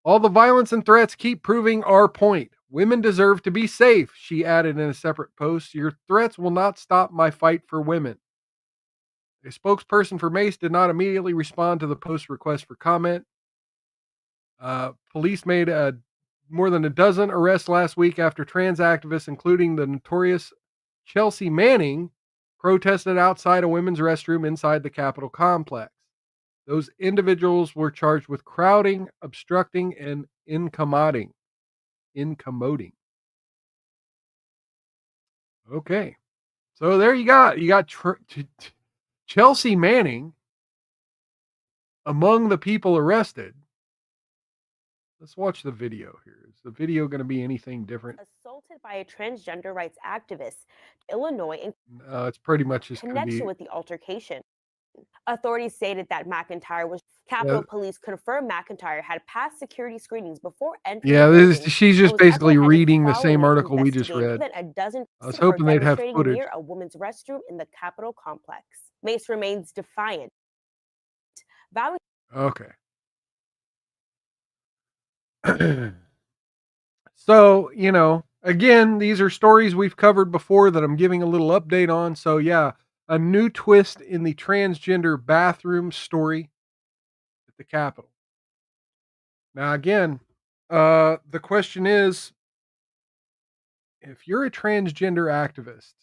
All the violence and threats keep proving our point. Women deserve to be safe, she added in a separate post. Your threats will not stop my fight for women. A spokesperson for Mace did not immediately respond to the post request for comment. Police made more than a dozen arrests last week after trans activists, including the notorious Chelsea Manning, protested outside a women's restroom inside the Capitol complex. Those individuals were charged with crowding, obstructing, and incommoding. Okay. So there you got. You got Chelsea Manning among the people arrested. Let's watch the video here. Is the video going to be anything different?
Assaulted by a transgender rights activist, Illinois, in
it's pretty much just
connection with the altercation. Authorities stated that McIntyre was. Capitol Police confirmed McIntyre had passed security screenings before entering.
Yeah, she's just basically reading the same article we just read.
A dozen
I was hoping they'd have footage.
Near a woman's restroom in the Capitol complex. Mace remains defiant.
Okay. So, again, these are stories we've covered before that I'm giving a little update on. So, yeah, a new twist in the transgender bathroom story at the Capitol. Now, again, the question is, if you're a transgender activist,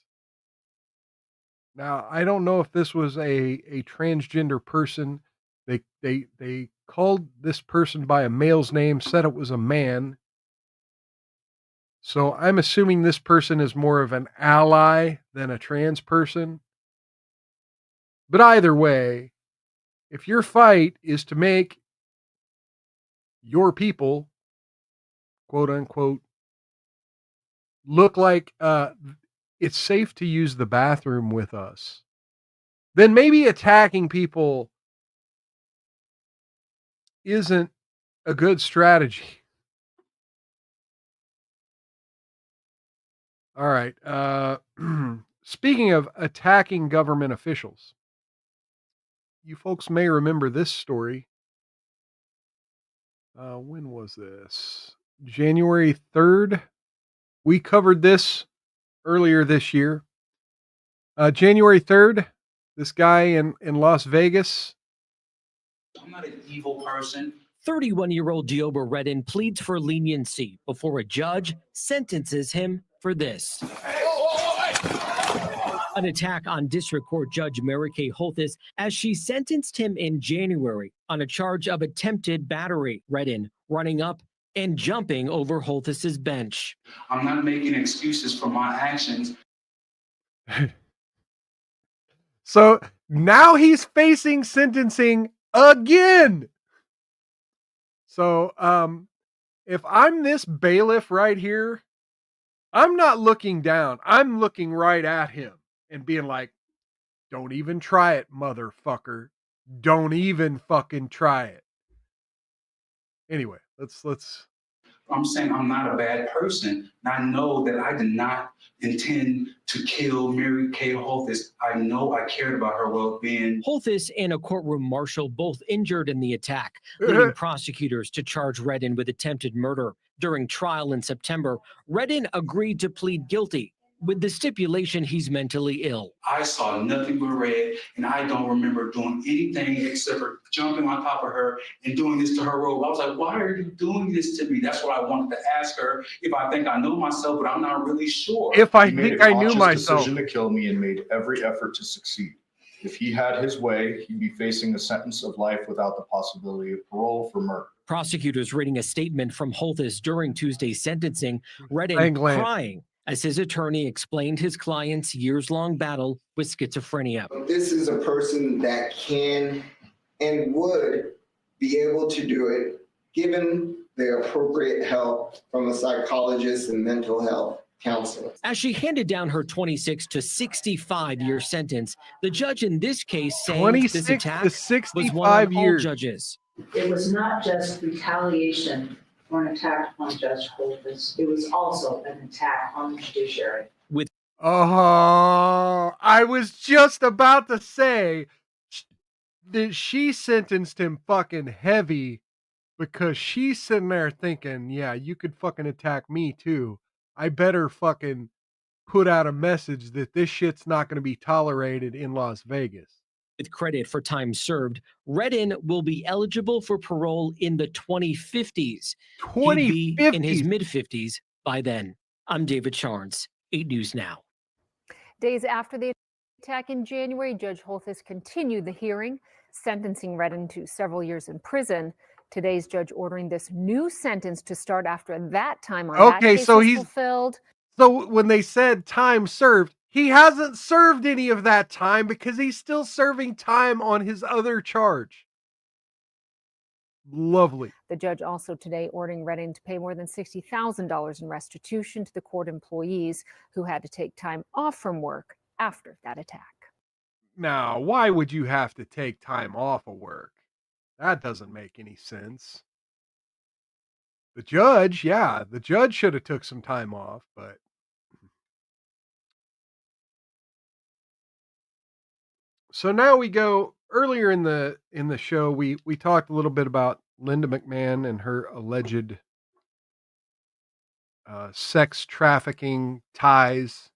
now, I don't know if this was a transgender person. They called this person by a male's name, said it was a man. So I'm assuming this person is more of an ally than a trans person. But either way, if your fight is to make your people, quote unquote, look like it's safe to use the bathroom with us, then maybe attacking people isn't a good strategy. All right. Speaking of attacking government officials, you folks may remember this story. When was this? January 3rd. We covered this earlier this year. January 3rd, this guy in Las Vegas.
I'm not an evil person. 31-year-old Dioba Redden pleads for leniency before a judge sentences him for this. A An attack on District Court Judge Mary Kay Holthus as she sentenced him in January on a charge of attempted battery. Redden running up and jumping over Holthus's bench.
I'm not making excuses for my actions.
So now he's facing sentencing again. So if I'm this bailiff right here, I'm not looking down. I'm looking right at him and being like, don't even try it, motherfucker. Don't even fucking try it. Anyway, let's.
I'm saying I'm not a bad person. And I know that I did not intend to kill Mary Kay Holthus. I know I cared about her well-being.
Holthus and a courtroom marshal both injured in the attack, leading prosecutors to charge Redden with attempted murder. During trial in September, Redden agreed to plead guilty with the stipulation he's mentally ill.
I saw nothing but red, and I don't remember doing anything except for jumping on top of her and doing this to her robe. I was like, why are you doing this to me? That's what I wanted to ask her. If I think I know myself, but I'm not really sure.
If I
He made
think
a
I knew
conscious
myself.
decision to kill me and made every effort to succeed. If he had his way, he'd be facing a sentence of life without the possibility of parole for murder.
Prosecutors reading a statement from Holthus during Tuesday's sentencing, Redden crying as his attorney explained his client's years-long battle with schizophrenia.
This is a person that can and would be able to do it given the appropriate help from a psychologist and mental health counselor.
As she handed down her 26 to 65-year sentence, the judge in this case saying
26
this attack
to 65
was one on all
years.
judges.
It was not just retaliation for an attack on Judge Holthus. It was also an attack on the judiciary.
I was just about to say that she sentenced him fucking heavy because she's sitting there thinking, yeah, you could fucking attack me too. I better fucking put out a message that this shit's not going to be tolerated in Las Vegas.
With credit for time served, Redden will be eligible for parole in the 2050s. He'd be in his mid-50s by then. I'm David Charnes, 8 News Now.
Days after the attack in January, Judge Holthus continued the hearing, sentencing Redden to several years in prison. Today's judge ordering this new sentence to start after that time on that case
so
was
he's
fulfilled.
So when they said time served, he hasn't served any of that time because he's still serving time on his other charge. Lovely.
The judge also today ordering Redden to pay more than $60,000 in restitution to the court employees who had to take time off from work after that attack.
Now, why would you have to take time off of work? That doesn't make any sense. The judge should have took some time off, but so now we go earlier in the show. We talked a little bit about Linda McMahon and her alleged sex trafficking ties.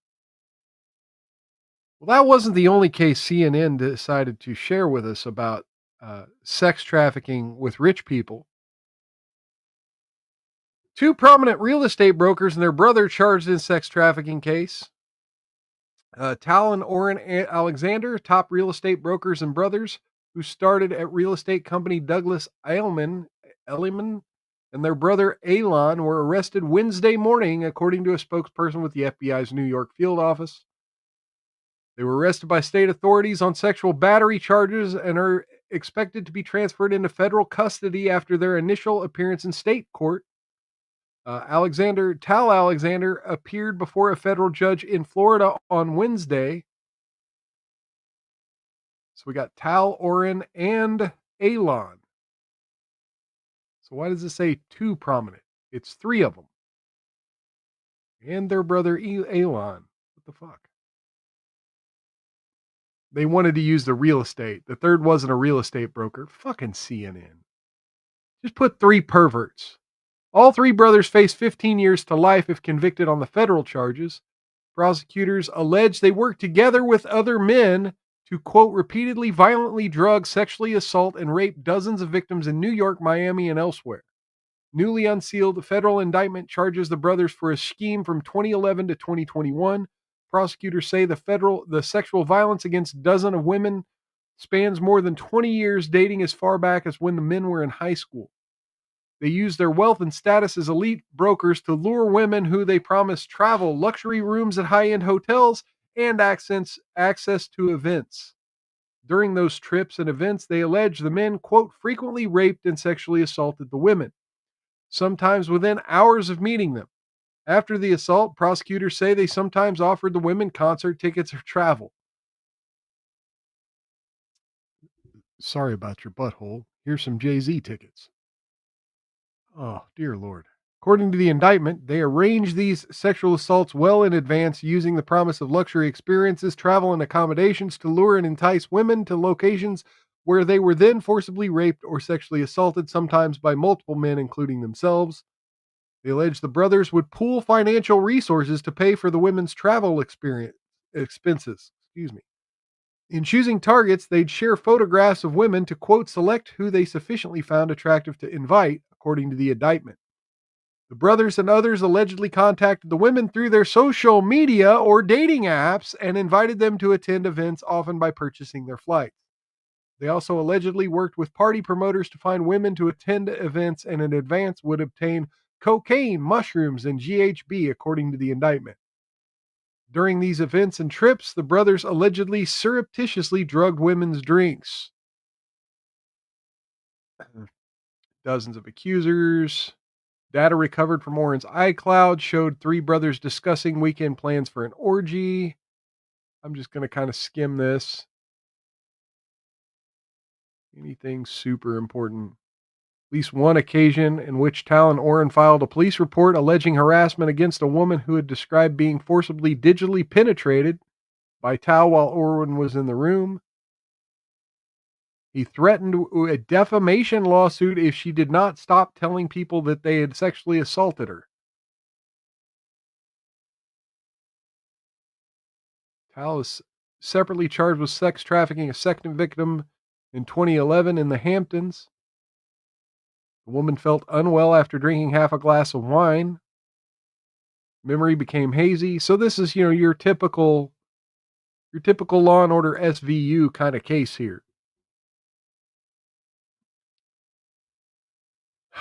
Well, that wasn't the only case CNN decided to share with us about sex trafficking with rich people. 2 prominent real estate brokers and their brother charged in sex trafficking case. Tal and Orrin Alexander, top real estate brokers and brothers, who started at real estate company Douglas Elliman, and their brother Alon were arrested Wednesday morning, according to a spokesperson with the FBI's New York field office. They were arrested by state authorities on sexual battery charges and are expected to be transferred into federal custody after their initial appearance in state court. Tal Alexander appeared before a federal judge in Florida on Wednesday. So we got Tal, Orrin, and Alon. So why does it say 2 prominent? It's 3 of them. And their brother Alon. What the fuck? They wanted to use the real estate. The third wasn't a real estate broker. Fucking CNN. Just put 3 perverts. All 3 brothers face 15 years to life if convicted on the federal charges. Prosecutors allege they worked together with other men to, quote, repeatedly violently drug, sexually assault, and rape dozens of victims in New York, Miami, and elsewhere. Newly unsealed federal indictment charges the brothers for a scheme from 2011 to 2021. prosecutors say the sexual violence against a dozen of women spans more than 20 years, dating as far back as when the men were in high school. They use their wealth and status as elite brokers to lure women who they promise travel, luxury rooms at high-end hotels, and access to events. During those trips and events, they allege the men, quote, frequently raped and sexually assaulted the women, sometimes within hours of meeting them. After the assault, prosecutors say they sometimes offered the women concert tickets or travel. Sorry about your butthole. Here's some Jay-Z tickets. Oh, dear Lord. According to the indictment, they arranged these sexual assaults well in advance, using the promise of luxury experiences, travel, and accommodations to lure and entice women to locations where they were then forcibly raped or sexually assaulted, sometimes by multiple men, including themselves. They allege the brothers would pool financial resources to pay for the women's travel expenses. In choosing targets, they'd share photographs of women to, quote, select who they sufficiently found attractive to invite, according to the indictment. The brothers and others allegedly contacted the women through their social media or dating apps and invited them to attend events, often by purchasing their flights. They also allegedly worked with party promoters to find women to attend events and in advance would obtain cocaine, mushrooms, and GHB, according to the indictment. During these events and trips, the brothers allegedly surreptitiously drugged women's drinks. Dozens of accusers. Data recovered from Warren's iCloud showed three brothers discussing weekend plans for an orgy. I'm just going to kind of skim this. Anything super important? At least one occasion in which Tal and Orrin filed a police report alleging harassment against a woman who had described being forcibly digitally penetrated by Tal while Orrin was in the room. He threatened a defamation lawsuit if she did not stop telling people that they had sexually assaulted her. Tal is separately charged with sex trafficking a second victim in 2011 in the Hamptons. The woman felt unwell after drinking half a glass of wine. Memory became hazy. So this is, your typical Law and Order SVU kind of case here.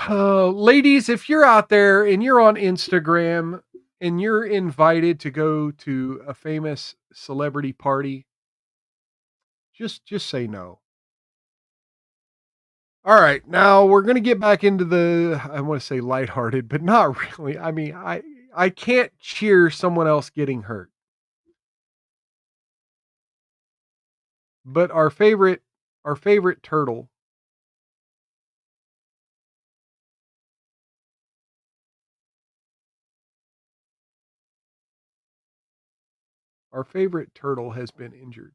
Ladies, if you're out there and you're on Instagram and you're invited to go to a famous celebrity party, just say no. All right, now we're going to get back into I want to say lighthearted, but not really. I mean, I can't cheer someone else getting hurt. But our favorite turtle, has been injured.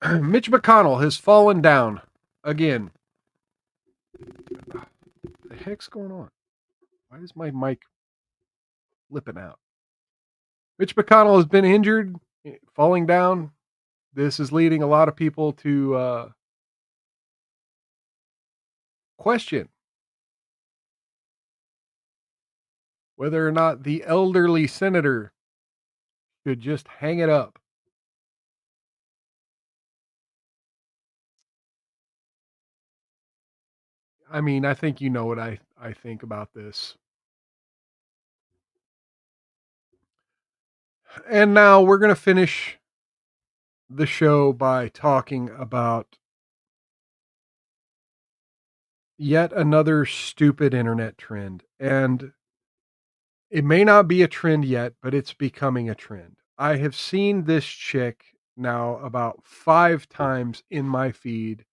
Mitch McConnell has fallen down again. What the heck's going on? Why is my mic flipping out? Mitch McConnell has been injured, falling down. This is leading a lot of people to question whether or not the elderly senator should just hang it up. I mean, I think you know what I think about this. And now we're going to finish the show by talking about yet another stupid internet trend. And it may not be a trend yet, but it's becoming a trend. I have seen this chick now about 5 times in my feed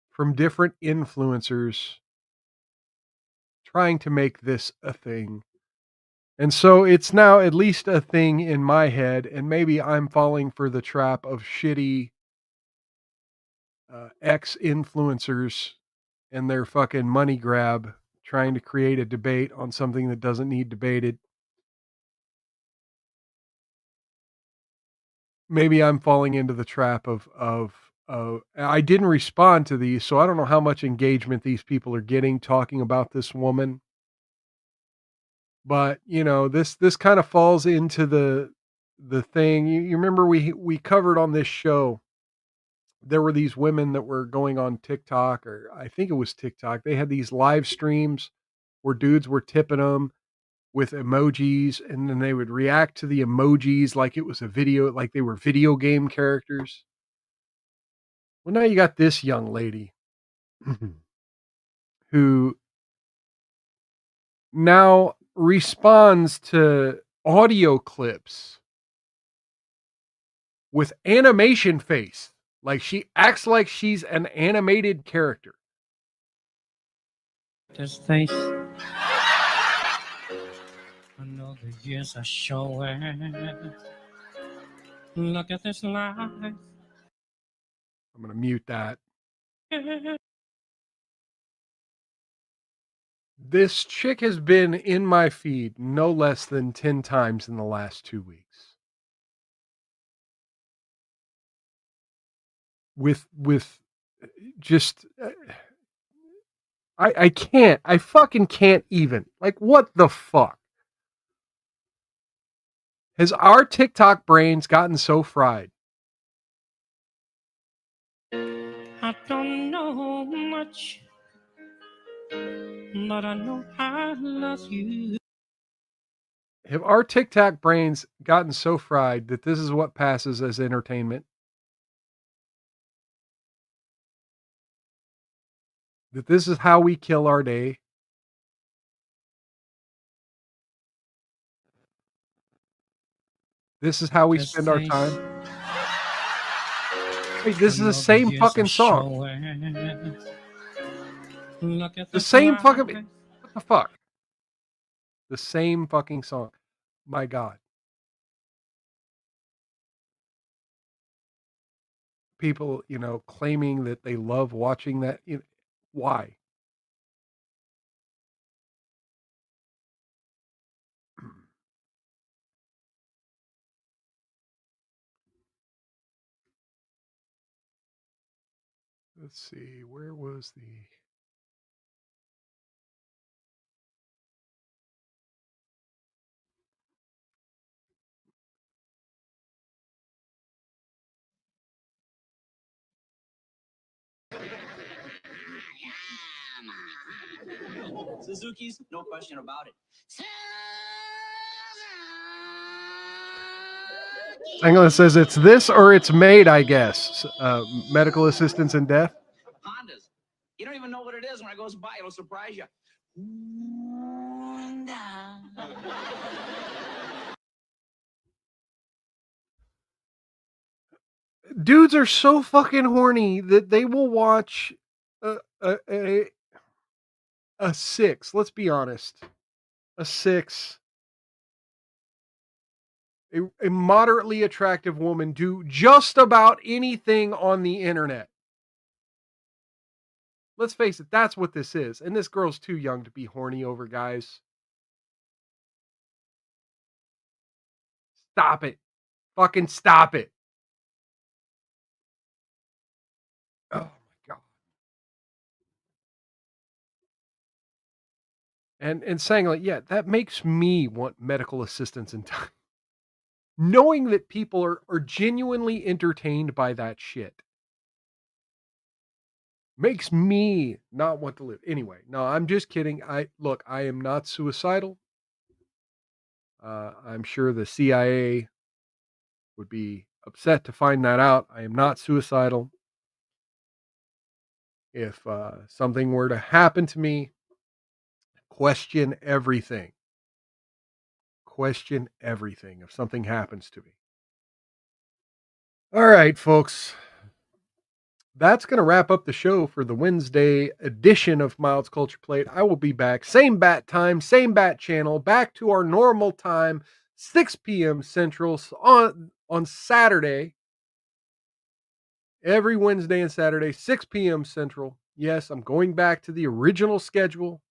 from different influencers trying to make this a thing. And so it's now at least a thing in my head, and maybe I'm falling for the trap of shitty ex-influencers and their fucking money grab trying to create a debate on something that doesn't need debated. Maybe I'm falling into the trap of I didn't respond to these, so I don't know how much engagement these people are getting talking about this woman. But, you know, this kind of falls into the thing. You remember we covered on this show, there were these women that were going on TikTok, or I think it was TikTok. They had these live streams where dudes were tipping them with emojis, and then they would react to the emojis like it was a video, like they were video game characters. Well, now you got this young lady who now responds to audio clips with animation face. Like she acts like she's an animated character.
This face. I know the years are showing. Look at this life.
I'm going to mute that. This chick has been in my feed no less than 10 times in the last 2 weeks. With just I can't. I fucking can't even. Like, what the fuck? Has our TikTok brains gotten so fried?
I don't know much, but I know I love you.
Have our TikTok brains gotten so fried that this is what passes as entertainment? That this is how we kill our day? This is how we spend our time? Wait, this is the same fucking song. The same fucking... What the fuck? The same fucking song. My God. People, you know, claiming that they love watching that. You know, why? Let's see, where was the...
Suzuki's, no question about it.
England says it's this or it's made, I guess. Medical assistance in death.
Hondas. You don't even know what it is when it goes by. It'll surprise you.
Dudes are so fucking horny that they will watch a 6. Let's be honest. A 6. A moderately attractive woman do just about anything on the internet. Let's face it, that's what this is. And this girl's too young to be horny over guys. Stop it. Fucking stop it. Oh my God. And saying like, yeah, that makes me want medical assistance in time. Knowing that people are genuinely entertained by that shit makes me not want to live. Anyway, no, I'm just kidding. I am not suicidal. I'm sure the CIA would be upset to find that out. I am not suicidal. If something were to happen to me, question everything. Question everything if something happens to me. All right, folks. That's going to wrap up the show for the Wednesday edition of Mild's Culture Plate. I will be back. Same bat time, same bat channel, back to our normal time, 6 p.m. Central on Saturday. Every Wednesday and Saturday, 6 p.m. Central. Yes, I'm going back to the original schedule.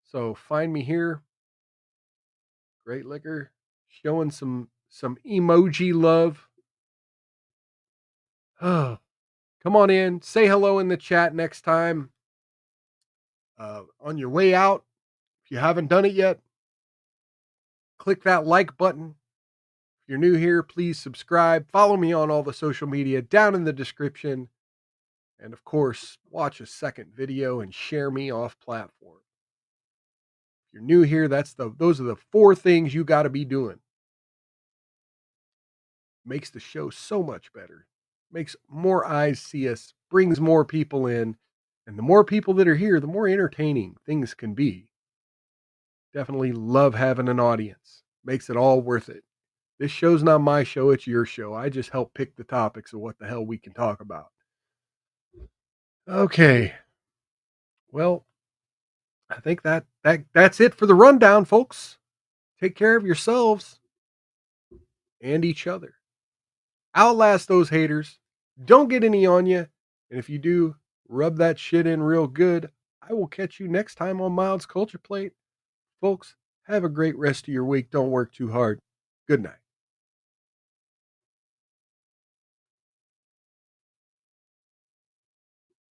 So find me here. Great Liquor, showing some emoji love. Oh, Come on in, say hello in the chat next time. On your way out, if you haven't done it yet, click that like button. If you're new here, please subscribe. Follow me on all the social media down in the description. And of course, watch a second video and share me off platform. If you're new here, those are the 4 things you got to be doing. Makes the show so much better. Makes more eyes see us, brings more people in. And the more people that are here, the more entertaining things can be. Definitely love having an audience. Makes it all worth it. This show's not my show, it's your show. I just help pick the topics of what the hell we can talk about. Okay. Well, I think that's it for the rundown, folks. Take care of yourselves and each other. Outlast those haters. Don't get any on you. And if you do, rub that shit in real good. I will catch you next time on Mild's Culture Plate. Folks, have a great rest of your week. Don't work too hard. Good night.